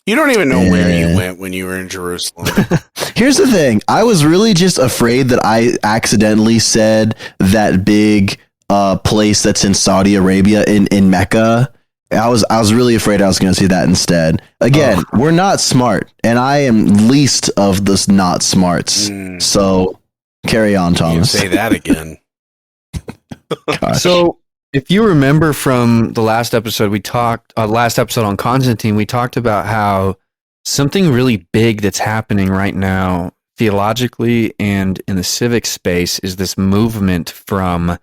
[SPEAKER 3] You don't even know where you went when you were in Jerusalem.
[SPEAKER 1] Here's the thing. I was really just afraid that I accidentally said that big place that's in Saudi Arabia in Mecca. I was really afraid I was going to see that instead. Again, we're not smart, and I am least of the not smarts. So carry on, Thomas.
[SPEAKER 3] You say that again.
[SPEAKER 2] So if you remember from the last episode, last episode on Constantine, we talked about how something really big that's happening right now theologically and in the civic space is this movement from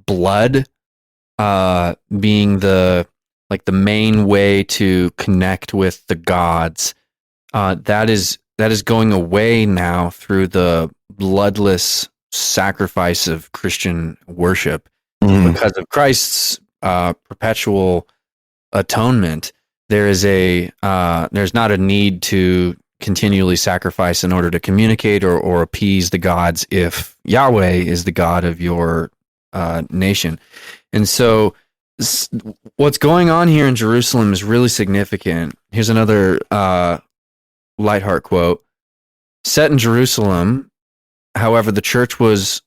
[SPEAKER 2] blood being the main way to connect with the gods. That is going away now through the bloodless sacrifice of Christian worship. Because of Christ's perpetual atonement, there's not a need to continually sacrifice in order to communicate or appease the gods if Yahweh is the God of your nation. And so what's going on here in Jerusalem is really significant. Here's another Lightheart quote. Set in Jerusalem, however, the church was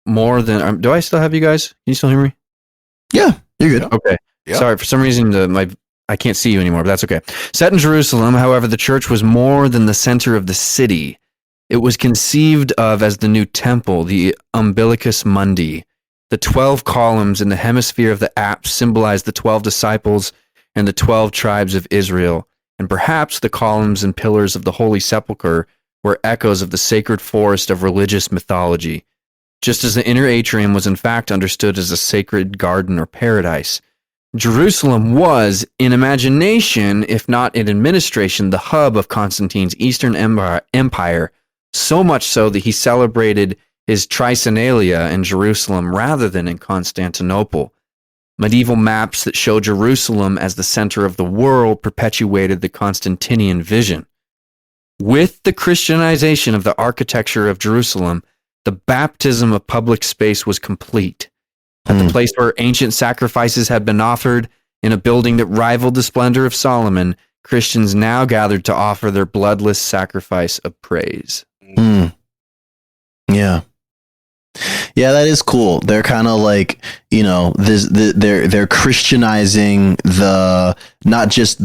[SPEAKER 2] more than... do I still have you guys? Can you still hear me?
[SPEAKER 1] Yeah, you're good.
[SPEAKER 2] Okay. Yeah. Sorry, for some reason I can't see you anymore, but that's okay. Set in Jerusalem, however, the church was more than the center of the city. It was conceived of as the new temple, the umbilicus mundi. The 12 columns in the hemisphere of the apse symbolize the 12 disciples and the 12 tribes of Israel, and perhaps the columns and pillars of the Holy Sepulchre were echoes of the sacred forest of religious mythology, just as the inner atrium was in fact understood as a sacred garden or paradise. Jerusalem was, in imagination, if not in administration, the hub of Constantine's Eastern Empire, so much so that he celebrated is Tricenalia in Jerusalem rather than in Constantinople. Medieval maps that show Jerusalem as the center of the world perpetuated the Constantinian vision. With the Christianization of the architecture of Jerusalem, the baptism of public space was complete. At the place where ancient sacrifices had been offered, in a building that rivaled the splendor of Solomon, Christians now gathered to offer their bloodless sacrifice of praise.
[SPEAKER 1] Yeah. Yeah, that is cool. They're kind of like, they're Christianizing not just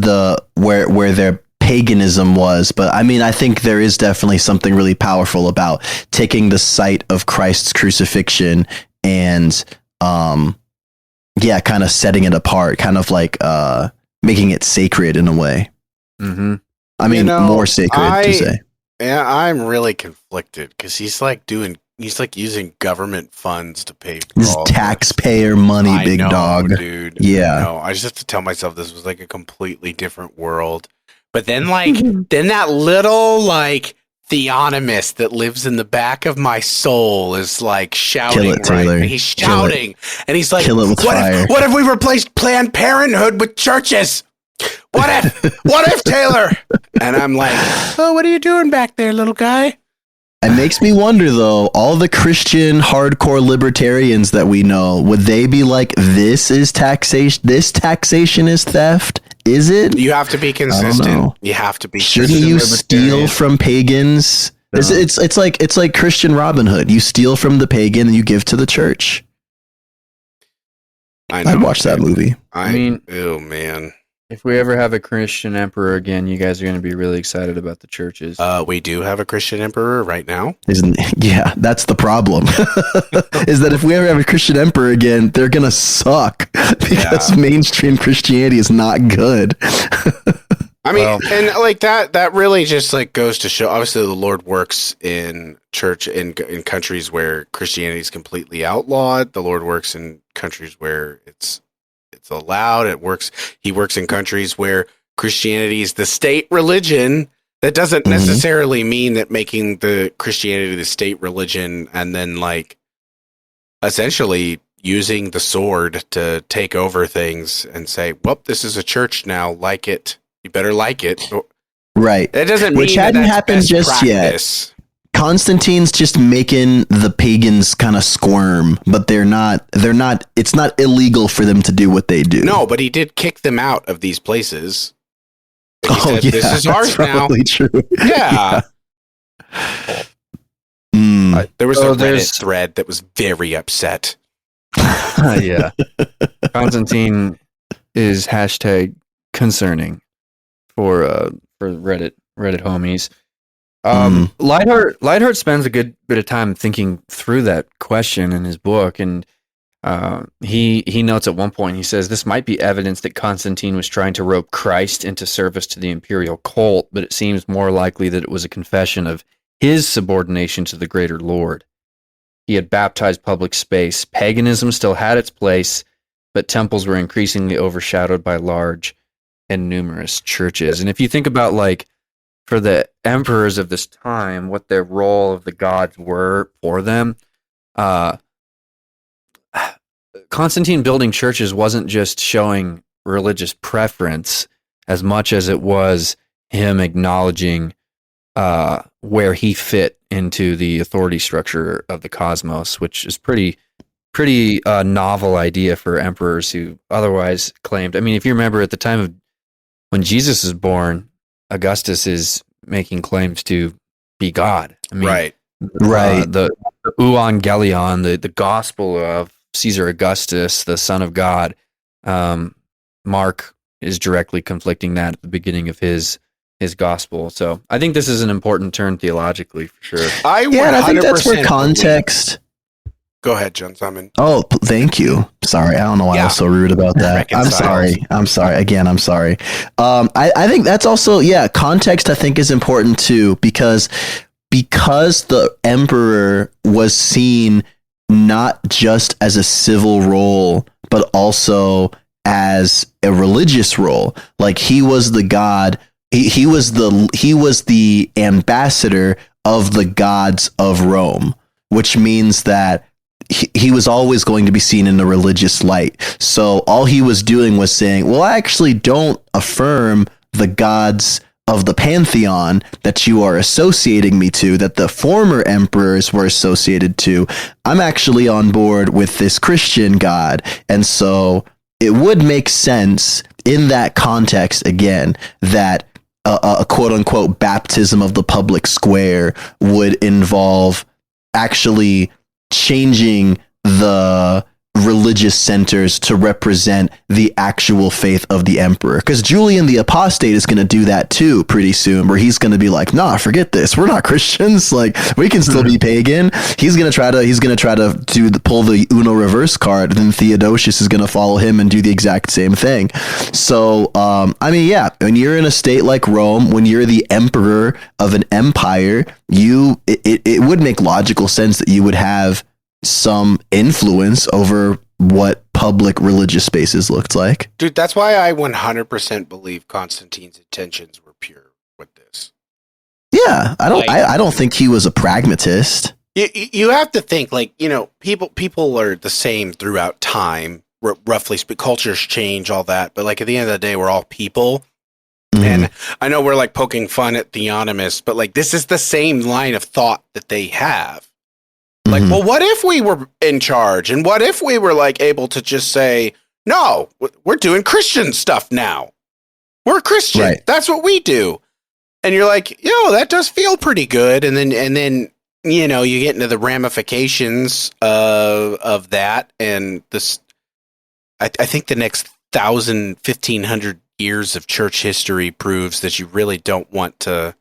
[SPEAKER 1] where their paganism was, but I mean, I think there is definitely something really powerful about taking the site of Christ's crucifixion and, kind of setting it apart, kind of like making it sacred in a way.
[SPEAKER 2] Mm-hmm.
[SPEAKER 1] I mean, more sacred to say.
[SPEAKER 3] Yeah, I'm really conflicted because he's like using government funds to pay for all
[SPEAKER 1] taxpayer money, big dog,
[SPEAKER 3] dude.
[SPEAKER 1] Yeah,
[SPEAKER 3] I just have to tell myself this was like a completely different world. But then, then that little theonomist that lives in the back of my soul is like shouting.
[SPEAKER 1] Kill it, Taylor.
[SPEAKER 3] Right? He's shouting, and he's like,
[SPEAKER 1] Kill it with fire.
[SPEAKER 3] What if we replaced Planned Parenthood with churches? What if Taylor? And I'm like, oh, what are you doing back there, little guy?
[SPEAKER 1] It makes me wonder, though, all the Christian hardcore libertarians that we know, would they be like, this is taxation? This taxation is theft? Is it?
[SPEAKER 3] You have to be consistent. You have to be.
[SPEAKER 1] Shouldn't you steal from pagans? No. It's like Christian Robin Hood. You steal from the pagan and you give to the church. I'd watch that movie.
[SPEAKER 2] I mean,
[SPEAKER 3] oh man.
[SPEAKER 2] If we ever have a Christian emperor again, you guys are going to be really excited about the churches.
[SPEAKER 3] We do have a Christian emperor right now.
[SPEAKER 1] Yeah, that's the problem. Is that if we ever have a Christian emperor again, they're going to suck because mainstream Christianity is not good.
[SPEAKER 3] I mean, and like that really just like goes to show, obviously the Lord works in church in countries where Christianity is completely outlawed. The Lord works in countries where it's allowed. He works in countries where Christianity is the state religion. That doesn't necessarily mean that making the Christianity the state religion and then like essentially using the sword to take over things and say, well, this is a church now, like it. You better like it.
[SPEAKER 1] Right.
[SPEAKER 3] That doesn't mean
[SPEAKER 1] Which hadn't happened just yet. Constantine's just making the pagans kind of squirm, but they're not, it's not illegal for them to do what they do.
[SPEAKER 3] No, but he did kick them out of these places. He
[SPEAKER 1] said,
[SPEAKER 3] this is ours now.
[SPEAKER 1] True.
[SPEAKER 3] Yeah. There was a Reddit thread that was very upset.
[SPEAKER 2] Yeah. Constantine is #concerning for Reddit homies. Lightheart spends a good bit of time thinking through that question in his book, and he notes at one point, he says, this might be evidence that Constantine was trying to rope Christ into service to the imperial cult, but it seems more likely that it was a confession of his subordination to the greater Lord. He had baptized public space. Paganism still had its place, but temples were increasingly overshadowed by large and numerous churches. And if you think about like, for the emperors of this time, what their role of the gods were for them, Constantine building churches wasn't just showing religious preference as much as it was him acknowledging where he fit into the authority structure of the cosmos, which is pretty novel idea for emperors who otherwise claimed. I mean, if you remember at the time of when Jesus is born, Augustus is making claims to be God. I mean,
[SPEAKER 3] right.
[SPEAKER 2] The Evangelion, the gospel of Caesar Augustus, the son of God. Mark is directly conflicting that at the beginning of his gospel. So I think this is an important turn theologically for sure.
[SPEAKER 1] I think that's where context.
[SPEAKER 3] Go ahead, John Simon.
[SPEAKER 1] Oh, thank you. Sorry, I don't know why I was so rude about that. I'm sorry. Again, I'm sorry. I think that's also, context I think is important too, because the emperor was seen not just as a civil role, but also as a religious role. Like he was the god. He was the ambassador of the gods of Rome, which means that he was always going to be seen in a religious light. So all he was doing was saying, well, I actually don't affirm the gods of the pantheon that you are associating me to, that the former emperors were associated to. I'm actually on board with this Christian god. And so it would make sense in that context, again, that a quote unquote baptism of the public square would involve actually changing the religious centers to represent the actual faith of the emperor, because Julian the Apostate is going to do that too pretty soon, where he's going to be like, nah, forget this, we're not Christians, like we can still be pagan. He's going to try to pull the Uno reverse card, and then Theodosius is going to follow him and do the exact same thing. So I mean, yeah, when you're in a state like Rome, when you're the emperor of an empire, it would make logical sense that you would have some influence over what public religious spaces looked like.
[SPEAKER 3] Dude, that's why I 100% believe Constantine's intentions were pure with this.
[SPEAKER 1] Yeah, I don't think he was a pragmatist.
[SPEAKER 3] You have to think, like, you know, people are the same throughout time, roughly speaking. Cultures change, all that, but like at the end of the day, we're all people. Mm-hmm. And I know we're like poking fun at theonomists, but like this is the same line of thought that they have. Like, well, what if we were in charge? And what if we were like able to just say, no, we're doing Christian stuff now. We're Christian. Right. That's what we do. And you're like, yo, that does feel pretty good. And then, you know, you get into the ramifications of that. And this, I think the next 1,500 years of church history proves that you really don't want to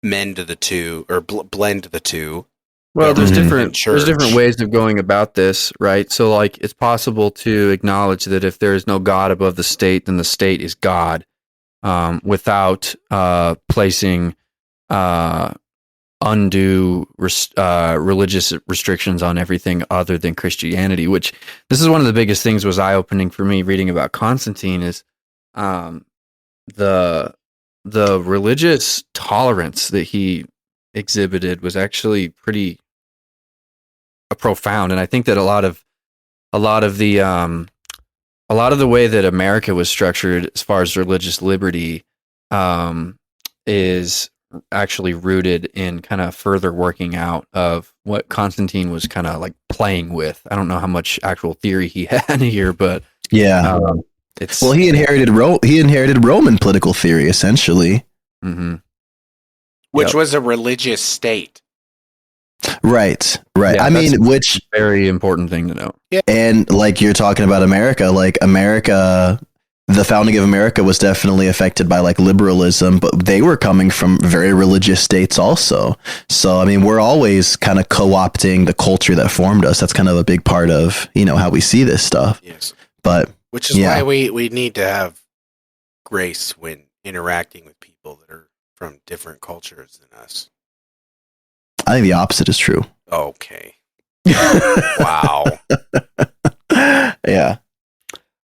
[SPEAKER 3] mend the two or blend the two.
[SPEAKER 2] Well, there's different ways of going about this, right? So, like, it's possible to acknowledge that if there is no God above the state, then the state is God, without placing undue religious restrictions on everything other than Christianity. Which this is one of the biggest things was eye-opening for me reading about Constantine is the religious tolerance that he exhibited was actually pretty profound, and I think that a lot of the way that America was structured as far as religious liberty is actually rooted in kind of further working out of what Constantine was kind of like playing with. I don't know how much actual theory he had here, but
[SPEAKER 1] yeah, he inherited Roman political theory essentially.
[SPEAKER 2] Mm-hmm.
[SPEAKER 3] Which was a religious state.
[SPEAKER 1] Right.
[SPEAKER 2] Yeah,
[SPEAKER 1] I mean, which
[SPEAKER 2] very important thing to know.
[SPEAKER 3] Yeah.
[SPEAKER 1] And like you're talking about America, the founding of America was definitely affected by like liberalism, but they were coming from very religious states also. So, I mean, we're always kind of co-opting the culture that formed us. That's kind of a big part of, you know, how we see this stuff.
[SPEAKER 3] Yes.
[SPEAKER 1] But
[SPEAKER 3] which is why we need to have grace when interacting with people that are from different cultures than us.
[SPEAKER 1] I think the opposite is true.
[SPEAKER 3] Okay. Wow.
[SPEAKER 1] Yeah.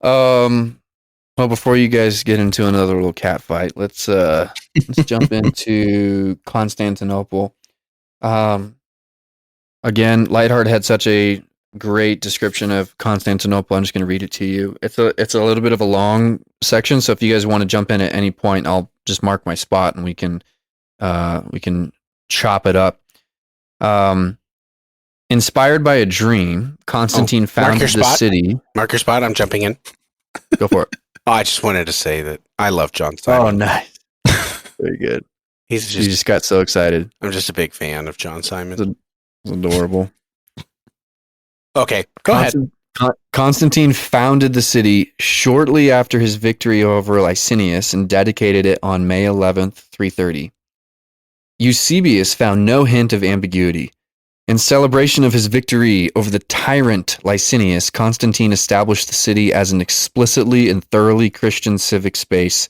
[SPEAKER 2] Well, before you guys get into another little cat fight, let's jump into Constantinople. Again, Lightheart had such a great description of Constantinople. I'm just going to read it to you. It's a little bit of a long section, so if you guys want to jump in at any point, I'll just mark my spot and we can chop it up. Inspired by a dream, Constantine founded the city.
[SPEAKER 3] Mark your spot. I'm jumping in.
[SPEAKER 2] Go for it.
[SPEAKER 3] Oh, I just wanted to say that I love John Simon.
[SPEAKER 2] Oh, nice. Very good.
[SPEAKER 3] He
[SPEAKER 2] just got so excited.
[SPEAKER 3] I'm just a big fan of John Simon.
[SPEAKER 2] It's adorable.
[SPEAKER 3] Okay, go ahead.
[SPEAKER 2] Constantine founded the city shortly after his victory over Licinius and dedicated it on May 11th, 330. Eusebius found no hint of ambiguity. In celebration of his victory over the tyrant Licinius, Constantine established the city as an explicitly and thoroughly Christian civic space,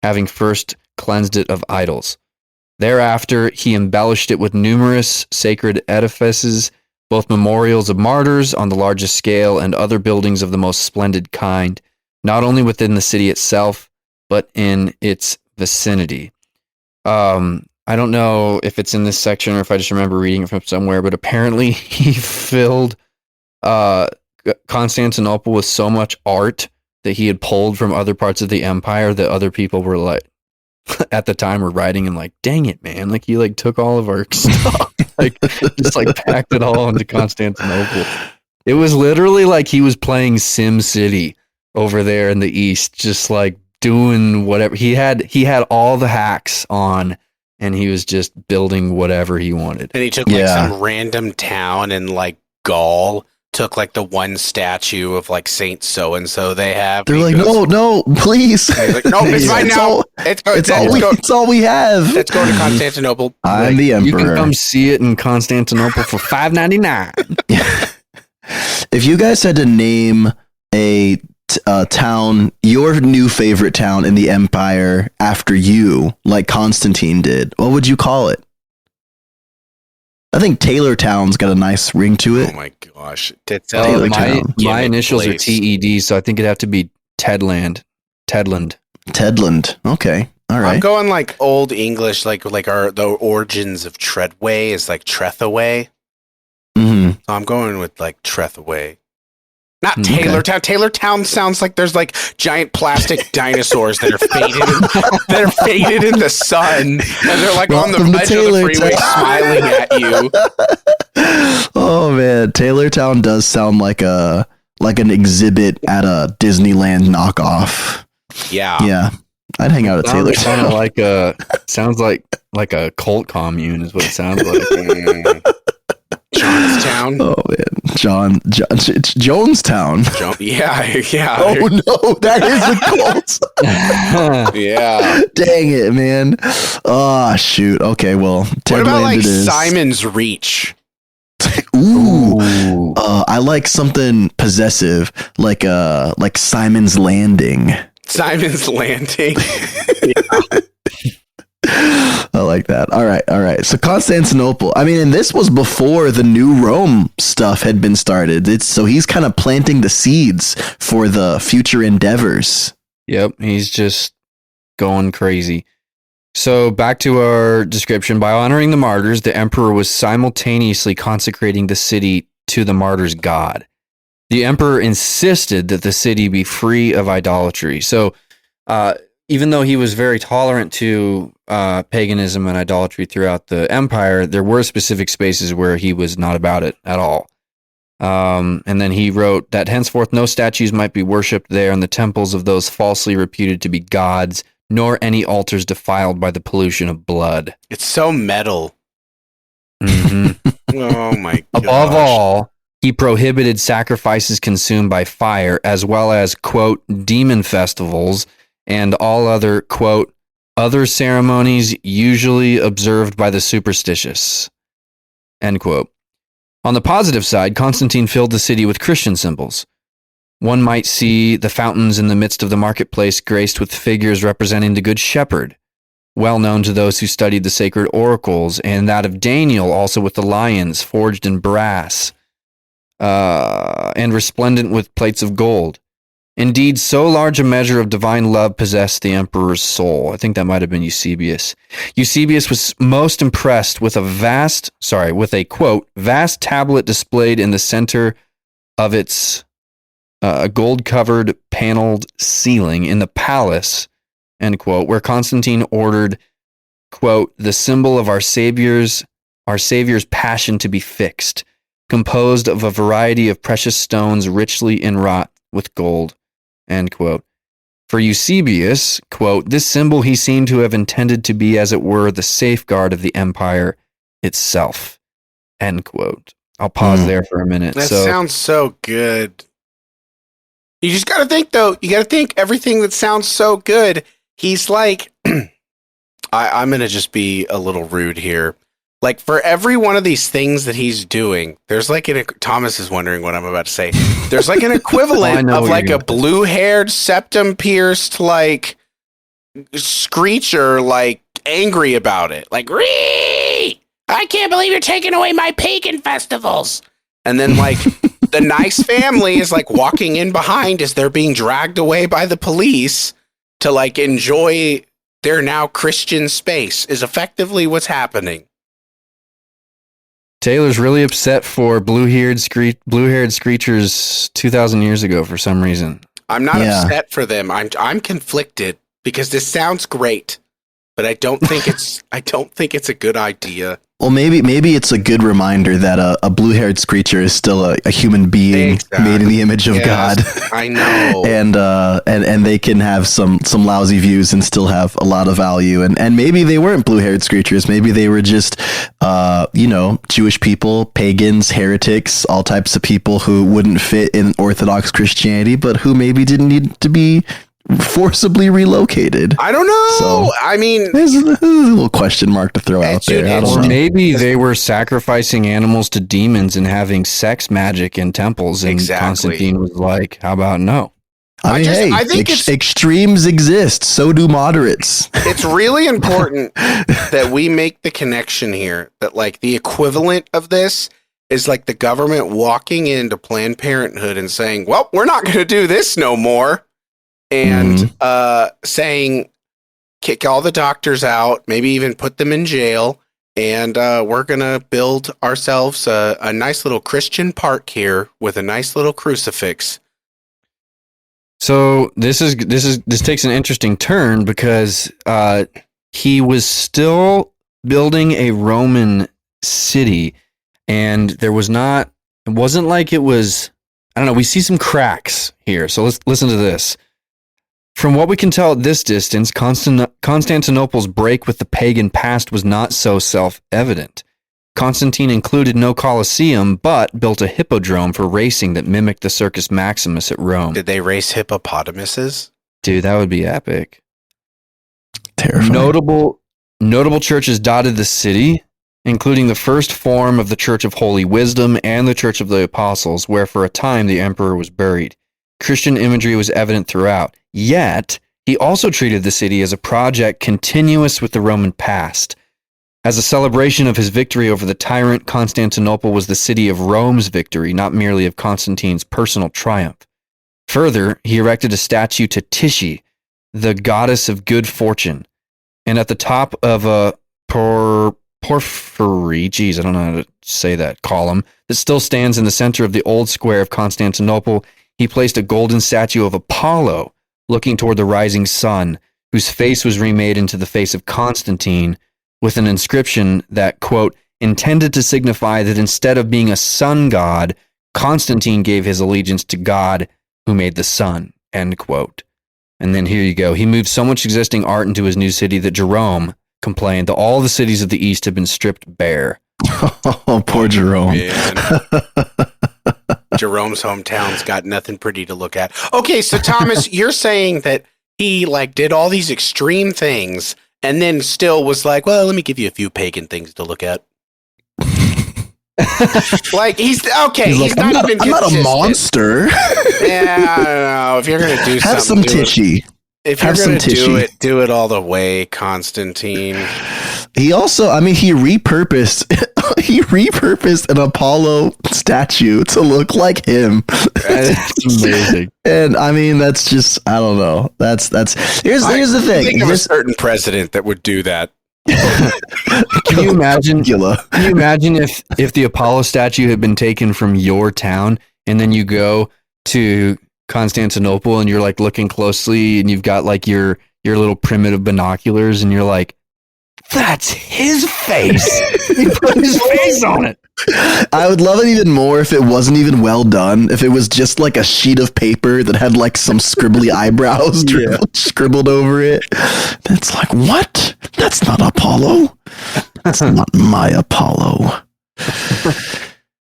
[SPEAKER 2] having first cleansed it of idols. Thereafter, he embellished it with numerous sacred edifices, both memorials of martyrs on the largest scale and other buildings of the most splendid kind, not only within the city itself, but in its vicinity. I don't know if it's in this section or if I just remember reading it from somewhere, but apparently he filled Constantinople with so much art that he had pulled from other parts of the empire that other people were like, at the time were writing and like, dang it, man. Like he like took all of our stuff, like just like packed it all into Constantinople. It was literally like he was playing Sim City over there in the East, just like doing whatever. He had all the hacks on and he was just building whatever he wanted.
[SPEAKER 3] And he took like some random town in like Gaul, took like the one statue of like Saint so-and-so they have.
[SPEAKER 1] They're like, no, please.
[SPEAKER 3] Like, no, it's fine now.
[SPEAKER 1] It's all we have.
[SPEAKER 3] Let's go to Constantinople.
[SPEAKER 1] I'm the emperor.
[SPEAKER 2] You can come see it in Constantinople for $5.99.
[SPEAKER 1] If you guys had to name a town, your new favorite town in the empire after you, like Constantine did, what would you call it? I think Taylor Town's got a nice ring to it.
[SPEAKER 3] Oh my gosh.
[SPEAKER 2] My initials are TED, so I think it'd have to be Tedland.
[SPEAKER 1] Tedland. Okay. All right.
[SPEAKER 3] I'm going like Old English, like the origins of Treadway is like Trethaway.
[SPEAKER 1] Mm-hmm.
[SPEAKER 3] So I'm going with like Trethaway. Not Taylor Town. Taylor Town sounds like there's like giant plastic dinosaurs that are faded in the sun, and they're like on the edge of the freeway smiling at you.
[SPEAKER 1] Oh man, Taylor Town does sound like an exhibit at a Disneyland knockoff.
[SPEAKER 3] Yeah.
[SPEAKER 1] I'd hang out at Taylor Town.
[SPEAKER 2] Sounds like a cult commune is what it sounds like.
[SPEAKER 3] Jonestown.
[SPEAKER 1] Oh man, it's Jonestown.
[SPEAKER 3] Yeah.
[SPEAKER 1] Oh no, that is a cult.
[SPEAKER 3] Yeah.
[SPEAKER 1] Dang it, man. Oh shoot. Okay, well,
[SPEAKER 3] what about like Simon's Reach?
[SPEAKER 1] Ooh. I like something possessive, like Simon's Landing.
[SPEAKER 3] Simon's Landing.
[SPEAKER 1] Yeah. I like that. All right. So Constantinople. I mean, and this was before the New Rome stuff had been started. So he's kind of planting the seeds for the future endeavors.
[SPEAKER 2] Yep, he's just going crazy. So back to our description. By honoring the martyrs, the emperor was simultaneously consecrating the city to the martyrs' god. The emperor insisted that the city be free of idolatry. So, even though he was very tolerant to paganism and idolatry throughout the empire, there were specific spaces where he was not about it at all. And then he wrote that henceforth no statues might be worshipped there in the temples of those falsely reputed to be gods, nor any altars defiled by the pollution of blood.
[SPEAKER 3] It's so metal.
[SPEAKER 2] Mm-hmm.
[SPEAKER 3] Oh my gosh.
[SPEAKER 2] Above all, he prohibited sacrifices consumed by fire, as well as, quote, demon festivals, and all other, quote, other ceremonies usually observed by the superstitious, end quote. On the positive side, Constantine filled the city with Christian symbols. One might see the fountains in the midst of the marketplace graced with figures representing the Good Shepherd, well known to those who studied the sacred oracles, and that of Daniel also with the lions forged in brass and resplendent with plates of gold. Indeed, so large a measure of divine love possessed the emperor's soul. I think that might have been Eusebius. Eusebius was most impressed with a quote, vast tablet displayed in the center of its gold-covered paneled ceiling in the palace, end quote, where Constantine ordered, quote, the symbol of our Savior's passion to be fixed, composed of a variety of precious stones richly inwrought with gold. End quote. For Eusebius, quote, this symbol he seemed to have intended to be, as it were, the safeguard of the empire itself. End quote. I'll pause there for a minute.
[SPEAKER 3] That sounds so good. You just got to think, though. You got to think everything that sounds so good. He's like, I'm going to just be a little rude here. Like, for every one of these things that he's doing, there's like Thomas is wondering what I'm about to say. There's like an equivalent of like a blue-haired, septum-pierced, like, screecher, like, angry about it. Like, Ree! I can't believe you're taking away my pagan festivals. And then, like, the nice family is, like, walking in behind as they're being dragged away by the police to, like, enjoy They're now Christian space is effectively what's happening.
[SPEAKER 2] Taylor's really upset for blue-haired screechers 2,000 years ago for some reason.
[SPEAKER 3] I'm not upset for them. I'm conflicted because this sounds great, but I don't think it's a good idea.
[SPEAKER 1] Well, maybe it's a good reminder that a blue-haired screecher is still a human being made in the image of God.
[SPEAKER 3] I know,
[SPEAKER 1] and they can have some lousy views and still have a lot of value. And maybe they weren't blue-haired screechers. Maybe they were just Jewish people, pagans, heretics, all types of people who wouldn't fit in Orthodox Christianity, but who maybe didn't need to be forcibly relocated.
[SPEAKER 3] I don't know.
[SPEAKER 1] So,
[SPEAKER 3] I mean,
[SPEAKER 1] there's a little question mark to throw out there.
[SPEAKER 2] Or maybe they were sacrificing animals to demons and having sex magic in temples, and Constantine was like, "How about no?"
[SPEAKER 1] I think extremes exist. So do moderates.
[SPEAKER 3] It's really important that we make the connection here. That like the equivalent of this is like the government walking into Planned Parenthood and saying, "Well, we're not going to do this no more." And saying, kick all the doctors out, maybe even put them in jail, and we're going to build ourselves a nice little Christian park here with a nice little crucifix.
[SPEAKER 2] So this takes an interesting turn because he was still building a Roman city, and it wasn't like it was, I don't know, we see some cracks here. So let's listen to this. From what we can tell at this distance, Constantinople's break with the pagan past was not so self-evident. Constantine included no Colosseum, but built a hippodrome for racing that mimicked the Circus Maximus at Rome.
[SPEAKER 3] Did they race hippopotamuses?
[SPEAKER 2] Dude, that would be epic.
[SPEAKER 1] Terrifying.
[SPEAKER 2] Notable churches dotted the city, including the first form of the Church of Holy Wisdom and the Church of the Apostles, where for a time the emperor was buried. Christian imagery was evident throughout. Yet, he also treated the city as a project continuous with the Roman past. As a celebration of his victory over the tyrant, Constantinople was the city of Rome's victory, not merely of Constantine's personal triumph. Further, he erected a statue to Tyche, the goddess of good fortune, and at the top of a porphyry, I don't know how to say that, column, that still stands in the center of the old square of Constantinople, he placed a golden statue of Apollo, looking toward the rising sun, whose face was remade into the face of Constantine, with an inscription that, quote, intended to signify that instead of being a sun god, Constantine gave his allegiance to God who made the sun, end quote. And then here you go. He moved so much existing art into his new city that Jerome complained that all the cities of the East had been stripped bare.
[SPEAKER 1] Oh, poor Jerome.
[SPEAKER 3] Jerome's hometown's got nothing pretty to look at. Okay, so Thomas, you're saying that he like did all these extreme things and then still was like, well, let me give you a few pagan things to look at. Like he's okay. He's
[SPEAKER 1] like, I'm not a monster.
[SPEAKER 3] Yeah, I don't know. If you're gonna do
[SPEAKER 1] have
[SPEAKER 3] something,
[SPEAKER 1] some Tyche.
[SPEAKER 3] If you're gonna do it all the way, Constantine.
[SPEAKER 1] He also, he repurposed an Apollo statue to look like him.
[SPEAKER 2] That's amazing.
[SPEAKER 1] And that's just, I don't know. Here's the thing.
[SPEAKER 3] Think of a certain president that would do that.
[SPEAKER 2] Can you imagine? If the Apollo statue had been taken from your town, and then you go to Constantinople and you're like looking closely, and you've got like your little primitive binoculars, and you're like, that's his face. He put his face on it.
[SPEAKER 1] I would love it even more if it wasn't even well done. If it was just like a sheet of paper that had like some scribbly eyebrows scribbled over it. That's like, what? That's not Apollo. That's not my Apollo.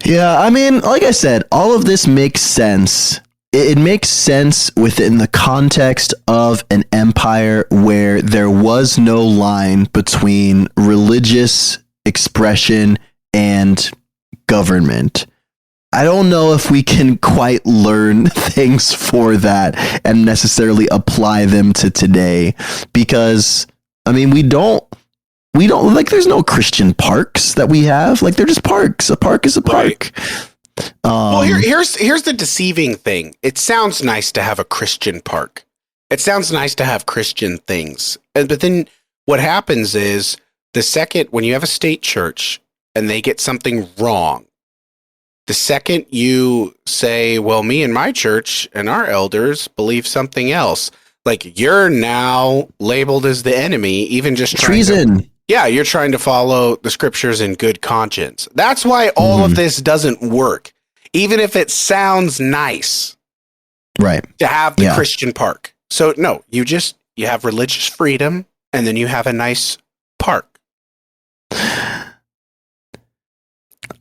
[SPEAKER 1] Yeah, like I said, all of this makes sense. It makes sense within the context of an empire where there was no line between religious expression and government. I don't know if we can quite learn things for that and necessarily apply them to today, because we don't like, there's no Christian parks that we have. Like, they're just parks. A park is a park. Right.
[SPEAKER 3] Well, here's the deceiving thing. It sounds nice to have a Christian park. It sounds nice to have Christian things. But then what happens is when you have a state church and they get something wrong, the second you say, well, me and my church and our elders believe something else, like you're now labeled as the enemy, even just
[SPEAKER 1] treason.
[SPEAKER 3] You're trying to follow the scriptures in good conscience. That's why all of this doesn't work, even if it sounds nice,
[SPEAKER 1] right?
[SPEAKER 3] To have the Christian park. So no, you have religious freedom, and then you have a nice park.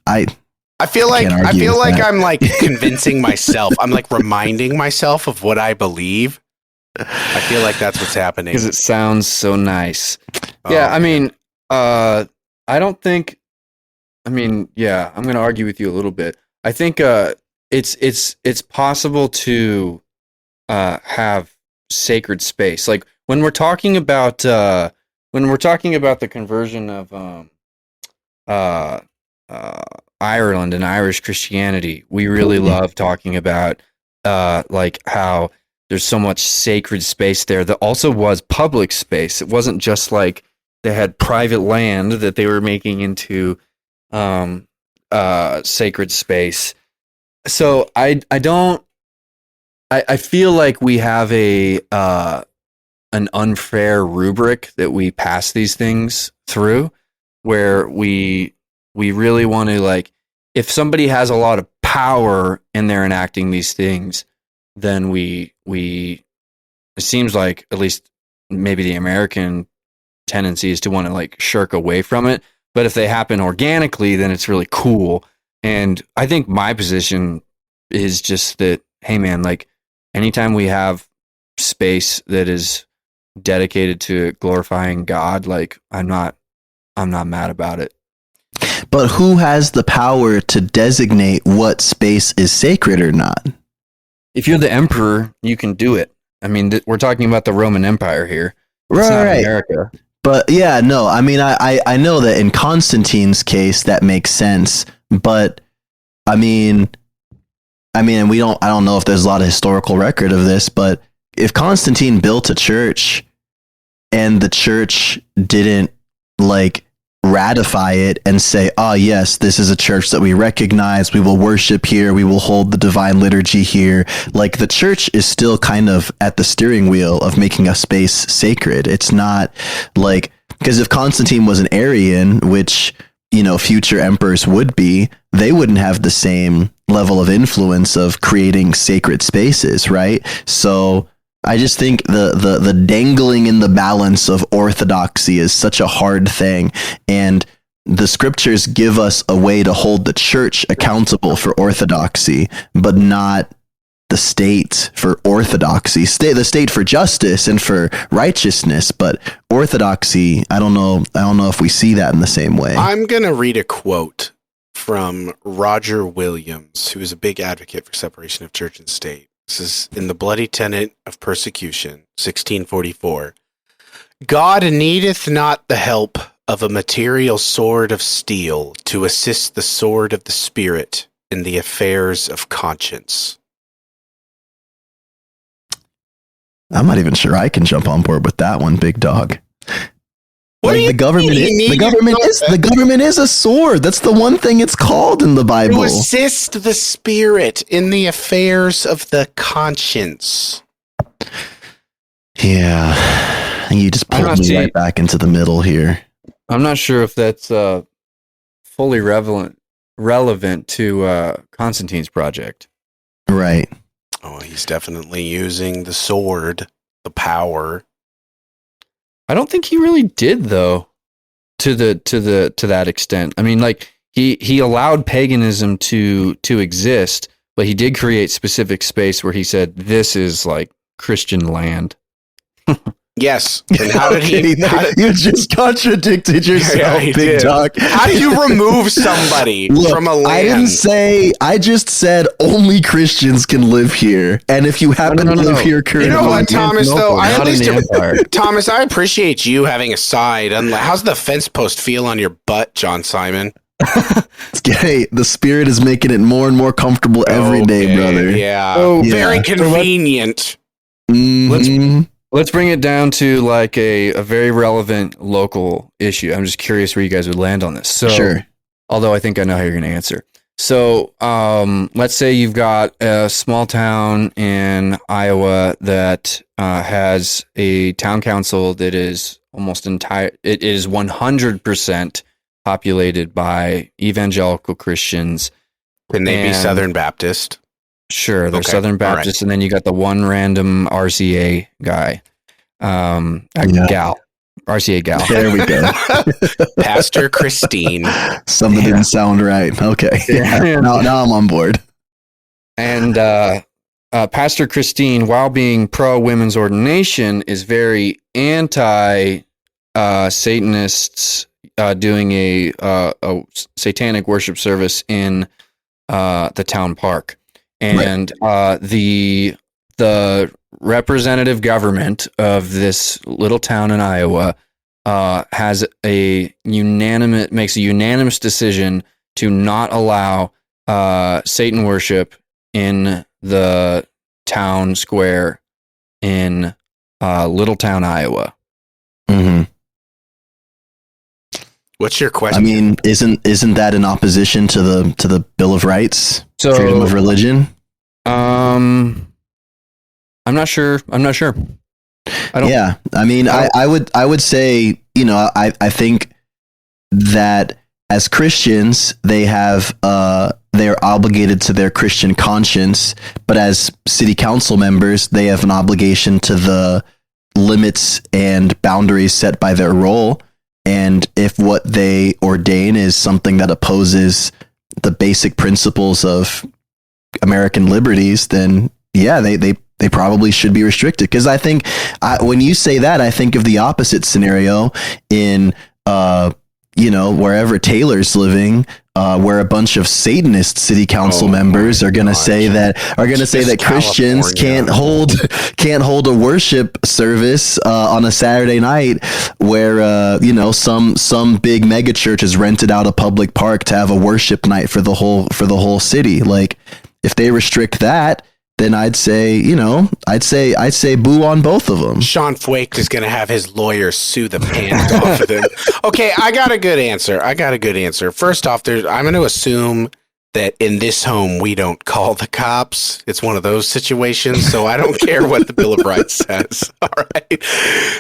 [SPEAKER 3] I feel like I'm like convincing myself. I'm like reminding myself of what I believe. I feel like that's what's happening
[SPEAKER 2] because it sounds so nice.
[SPEAKER 3] Oh,
[SPEAKER 2] yeah, I mean, I don't think. I mean, yeah, I'm going to argue with you a little bit. I think it's possible to have sacred space. Like when we're talking about the conversion of Ireland and Irish Christianity, we really love talking about like how there's so much sacred space there that also was public space. It wasn't just like they had private land that they were making into sacred space. So I feel like we have an unfair rubric that we pass these things through, where we really want to, like, if somebody has a lot of power and they're enacting these things, then we it seems like, at least maybe the American tendency is to want to like shirk away from it. But if they happen organically, then it's really cool. And I think my position is just that, hey man, like anytime we have space that is dedicated to glorifying God, like I'm not mad about it.
[SPEAKER 1] But who has the power to designate what space is sacred or not?
[SPEAKER 2] If you're the emperor, you can do it. I mean, we're talking about the Roman Empire here. It's
[SPEAKER 1] right,
[SPEAKER 2] not
[SPEAKER 1] right.
[SPEAKER 2] America.
[SPEAKER 1] But yeah, no, I mean, I know that in Constantine's case that makes sense, but I mean, I don't know if there's a lot of historical record of this, but if Constantine built a church and the church didn't like ratify it and say, oh yes, this is a church that we recognize, we will worship here, we will hold the divine liturgy here, like the church is still kind of at the steering wheel of making a space sacred. It's not like, because if Constantine was an Arian, which, you know, future emperors would be, they wouldn't have the same level of influence of creating sacred spaces, right? So I just think the dangling in the balance of orthodoxy is such a hard thing, and the scriptures give us a way to hold the church accountable for orthodoxy, but not the state for orthodoxy. The state for justice and for righteousness, but orthodoxy, I don't know if we see that in the same way.
[SPEAKER 3] I'm gonna read a quote from Roger Williams, who is a big advocate for separation of church and state. This is in the Bloody Tenet of Persecution, 1644. God needeth not the help of a material sword of steel to assist the sword of the Spirit in the affairs of conscience.
[SPEAKER 1] I'm not even sure I can jump on board with that one, big dog.
[SPEAKER 3] What
[SPEAKER 1] like the government is a sword. That's the one thing it's called in the Bible.
[SPEAKER 3] To assist the Spirit in the affairs of the conscience.
[SPEAKER 1] Yeah, you just pulled me right back into the middle here.
[SPEAKER 2] I'm not sure if that's fully relevant to Constantine's project.
[SPEAKER 1] Right.
[SPEAKER 3] Oh, he's definitely using the sword, the power.
[SPEAKER 2] I don't think he really did, though, to that extent. I mean, like he allowed paganism to exist, but he did create specific space where he said this is like Christian land.
[SPEAKER 3] Yes. And how did
[SPEAKER 1] you just contradicted yourself, big dog.
[SPEAKER 3] How do you remove somebody from a land?
[SPEAKER 1] I just said only Christians can live here. And if you happen to live here currently.
[SPEAKER 3] You know what, Thomas, though? Thomas, I appreciate you having a side. How's the fence post feel on your butt, John Simon?
[SPEAKER 1] Hey, the Spirit is making it more and more comfortable every day, brother.
[SPEAKER 3] Yeah. Very convenient.
[SPEAKER 2] Let's bring it down to like a very relevant local issue. I'm just curious where you guys would land on this. So,
[SPEAKER 1] Sure.
[SPEAKER 2] although I think I know how you're going to answer. So, let's say you've got a small town in Iowa that has a town council that is almost entire. It is 100% populated by evangelical Christians.
[SPEAKER 3] Can they be Southern Baptist?
[SPEAKER 2] Sure, they're
[SPEAKER 3] Okay,
[SPEAKER 2] Southern Baptist, and then you got the one random RCA guy, gal, RCA gal.
[SPEAKER 1] There we go.
[SPEAKER 3] Pastor Christine.
[SPEAKER 1] Something didn't sound right. Okay.
[SPEAKER 2] Yeah.
[SPEAKER 1] Now I'm on board.
[SPEAKER 2] And Pastor Christine, while being pro women's ordination, is very anti Satanists doing a satanic worship service in the town park. And the representative government of this little town in Iowa makes a unanimous decision to not allow Satan worship in the town square in Littletown, Iowa.
[SPEAKER 1] Mm-hmm.
[SPEAKER 3] What's your question?
[SPEAKER 1] I mean, isn't that in opposition to the Bill of Rights?
[SPEAKER 2] So,
[SPEAKER 1] freedom of religion?
[SPEAKER 2] I'm not sure. I don't.
[SPEAKER 1] Yeah, I mean, I would say, I think that as Christians, they're obligated to their Christian conscience, but as city council members, they have an obligation to the limits and boundaries set by their role. And if what they ordain is something that opposes the basic principles of American liberties, then yeah, they probably should be restricted. Because I think when you say that, I think of the opposite scenario in wherever Taylor's living, where a bunch of Satanist city council members are going to say that Christians can't hold a worship service on a Saturday night where some big mega church has rented out a public park to have a worship night for the whole city. Like, if they restrict that, then I'd say boo on both of them.
[SPEAKER 3] Sean Fuake is going to have his lawyer sue the pants off of him. Okay, I got a good answer. First off, I'm going to assume that in this home we don't call the cops. It's one of those situations, so I don't care what the Bill of Rights says. All right.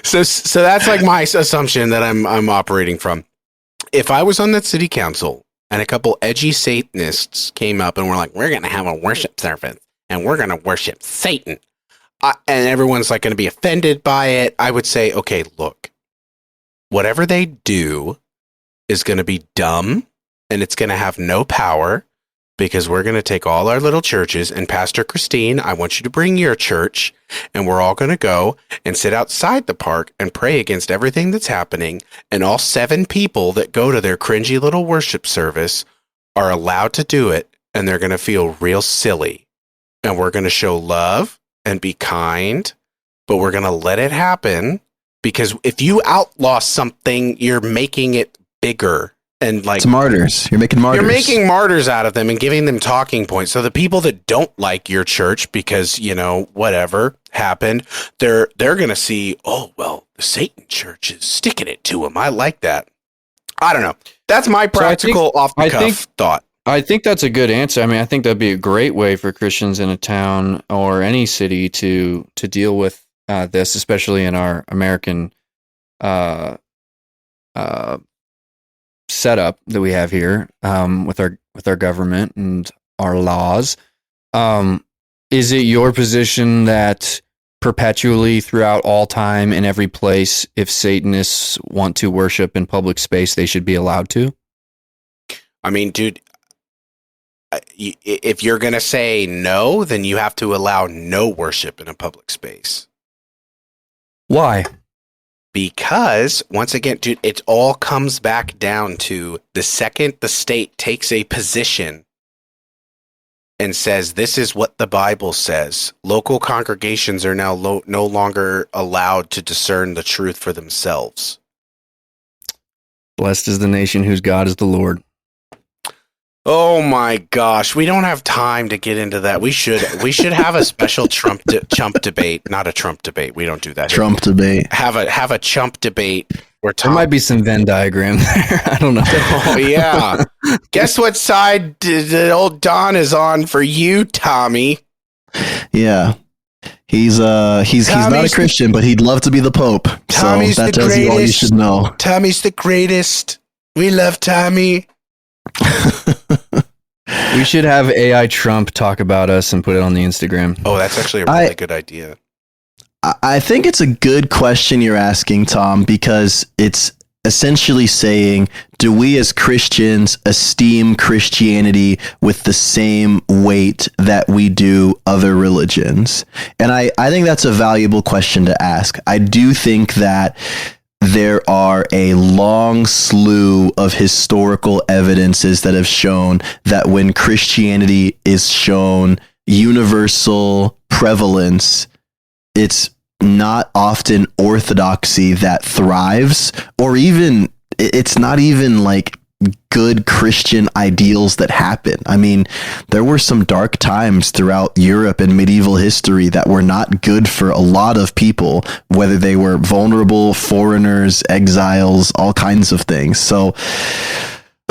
[SPEAKER 3] So that's like my assumption that I'm operating from. If I was on that city council and a couple edgy Satanists came up and were like, "We're going to have a worship service and we're going to worship Satan," and everyone's like going to be offended by it, I would say, okay, look, whatever they do is going to be dumb and it's going to have no power, because we're going to take all our little churches, and Pastor Christine, I want you to bring your church, and we're all going to go and sit outside the park and pray against everything that's happening, and all 7 people that go to their cringy little worship service are allowed to do it, and they're going to feel real silly. And we're going to show love and be kind, but we're going to let it happen, because if you outlaw something, you're making it bigger. And like,
[SPEAKER 1] it's martyrs. You're making martyrs.
[SPEAKER 3] You're making martyrs out of them and giving them talking points. So the people that don't like your church because, whatever happened, they're going to see, oh, well, the Satan church is sticking it to them. I like that. I don't know. That's my practical off-the-cuff thought.
[SPEAKER 2] I think that's a good answer. I mean, I think that'd be a great way for Christians in a town or any city to deal with this, especially in our American setup that we have here with our government and our laws. Is it your position that perpetually throughout all time in every place, if Satanists want to worship in public space, they should be allowed to?
[SPEAKER 3] I mean, dude, if you're going to say no, then you have to allow no worship in a public space.
[SPEAKER 2] Why?
[SPEAKER 3] Because, once again, dude, it all comes back down to the second the state takes a position and says, this is what the Bible says, local congregations are now no longer allowed to discern the truth for themselves.
[SPEAKER 2] Blessed is the nation whose God is the Lord.
[SPEAKER 3] Oh my gosh, we don't have time to get into that. We should have a special chump debate, not a Trump debate. We don't do that.
[SPEAKER 1] Trump debate.
[SPEAKER 3] Have a chump debate where
[SPEAKER 2] There might be some Venn diagram there. I don't know.
[SPEAKER 3] Oh yeah. Guess what side the old Don is on for you, Tommy?
[SPEAKER 1] Yeah. He's not a Christian, but he'd love to be the Pope.
[SPEAKER 3] Tommy's
[SPEAKER 1] so that
[SPEAKER 3] the
[SPEAKER 1] tells you all you
[SPEAKER 3] greatest.
[SPEAKER 1] should know.
[SPEAKER 3] Tommy's the greatest. We love Tommy.
[SPEAKER 2] We should have AI Trump talk about us and put it on the Instagram.
[SPEAKER 3] Oh, that's actually a really good idea.
[SPEAKER 1] I think it's a good question you're asking, Tom, because it's essentially saying, do we as Christians esteem Christianity with the same weight that we do other religions? And I think that's a valuable question to ask. I do think that there are a long slew of historical evidences that have shown that when Christianity is shown universal prevalence, it's not often orthodoxy that thrives, or even it's not even like good Christian ideals that happen. I mean, there were some dark times throughout Europe and medieval history that were not good for a lot of people, whether they were vulnerable, foreigners, exiles, all kinds of things. So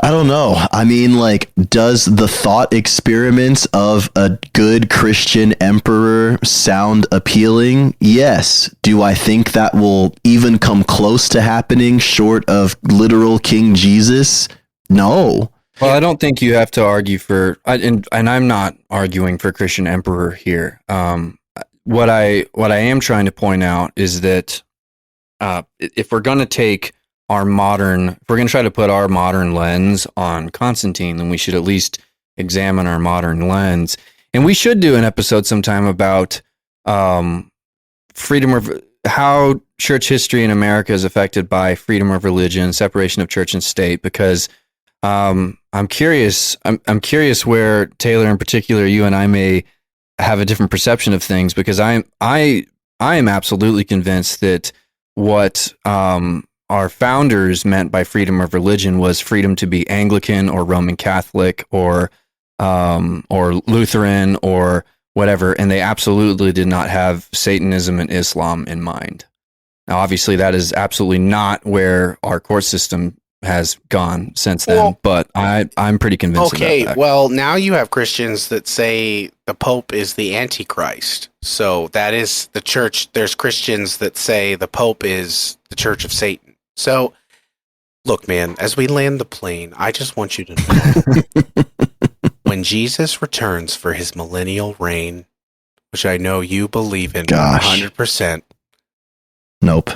[SPEAKER 1] I don't know. I mean, like, does the thought experiments of a good Christian emperor sound appealing? Yes. Do I think that will even come close to happening short of literal King Jesus? No.
[SPEAKER 2] Well, I don't think you have to argue for, and I'm not arguing for Christian emperor here. What I am trying to point out is that if we're going to take if we're going to try to put our modern lens on Constantine, then we should at least examine our modern lens. And we should do an episode sometime about freedom of how church history in America is affected by freedom of religion, separation of church and state, because I'm curious where, Taylor, in particular, you and I may have a different perception of things, because I am absolutely convinced that what our founders meant by freedom of religion was freedom to be Anglican or Roman Catholic or Lutheran or whatever, and they absolutely did not have Satanism and Islam in mind. Now, obviously, that is absolutely not where our court system has gone since then,
[SPEAKER 3] Well,
[SPEAKER 2] but I'm pretty convinced
[SPEAKER 3] Okay,
[SPEAKER 2] about that.
[SPEAKER 3] well, now you have Christians that say the Pope is the Antichrist. So that is the church. There's Christians that say the Pope is the Church of Satan. So, look, man, as we land the plane, I just want you to know when Jesus returns for his millennial reign, which I know you believe in 100%.
[SPEAKER 1] Nope.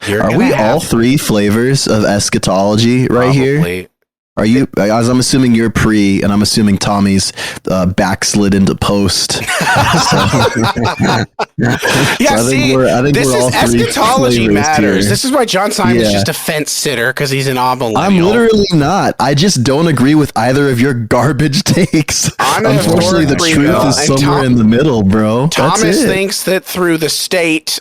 [SPEAKER 1] Are we all three flavors of eschatology right here? Are you, as I'm assuming you're pre, and I'm assuming Tommy's backslid into post.
[SPEAKER 3] Yeah,
[SPEAKER 1] so
[SPEAKER 3] see, this is eschatology matters.
[SPEAKER 1] Here.
[SPEAKER 3] This is why John Simon's just a fence sitter, because he's an amillennial.
[SPEAKER 1] I'm literally not. I just don't agree with either of your garbage takes. Unfortunately, the truth is somewhere in the middle, bro.
[SPEAKER 3] Thomas thinks that through the state,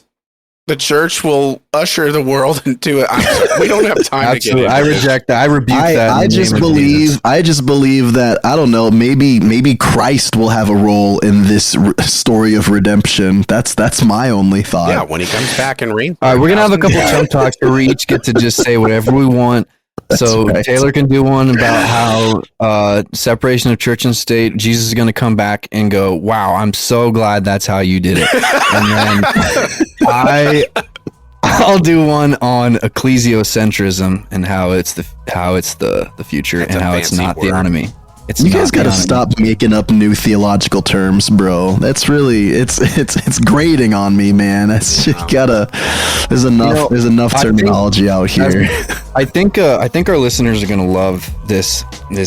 [SPEAKER 3] the church will usher the world into it. I'm sorry, we don't have time to get into
[SPEAKER 2] I reject that. I rebuke that.
[SPEAKER 1] I just believe that, I don't know, maybe Christ will have a role in this story of redemption. That's my only thought.
[SPEAKER 3] Yeah, when he comes back and reigns.
[SPEAKER 2] All right, we're going to have a couple of chump talks where we each get to just say whatever we want. So right. Taylor can do one about how separation of church and state, Jesus is going to come back and go, wow, I'm so glad that's how you did it. And then I'll do one on ecclesiocentrism and how it's the future, that's and how it's not theonomy.
[SPEAKER 1] You guys got to stop making up new theological terms, bro. That's really it's grating on me, man. That's there's enough terminology out here.
[SPEAKER 2] I think our listeners are gonna love this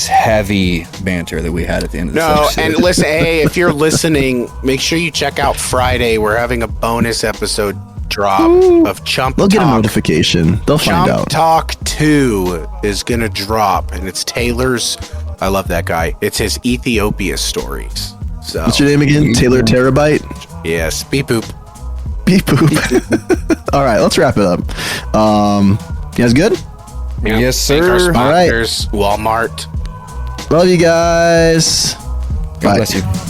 [SPEAKER 2] heavy banter that we had at the end of this episode.
[SPEAKER 3] And listen, hey, if you're listening, make sure you check out Friday. We're having a bonus episode drop of Chump Talk.
[SPEAKER 1] They'll get a notification. They'll find out.
[SPEAKER 3] Chump Talk 2 is gonna drop, and it's Taylor's. I love that guy. It's his Ethiopia stories. So,
[SPEAKER 1] what's your name again? Taylor Terabyte?
[SPEAKER 3] Yes. Beep boop.
[SPEAKER 1] Beep boop. All right, let's wrap it up. You guys good?
[SPEAKER 3] Yeah.
[SPEAKER 2] Yes, sir.
[SPEAKER 3] All right. Walmart.
[SPEAKER 1] Love you guys.
[SPEAKER 2] God
[SPEAKER 1] Bye.
[SPEAKER 2] bless you.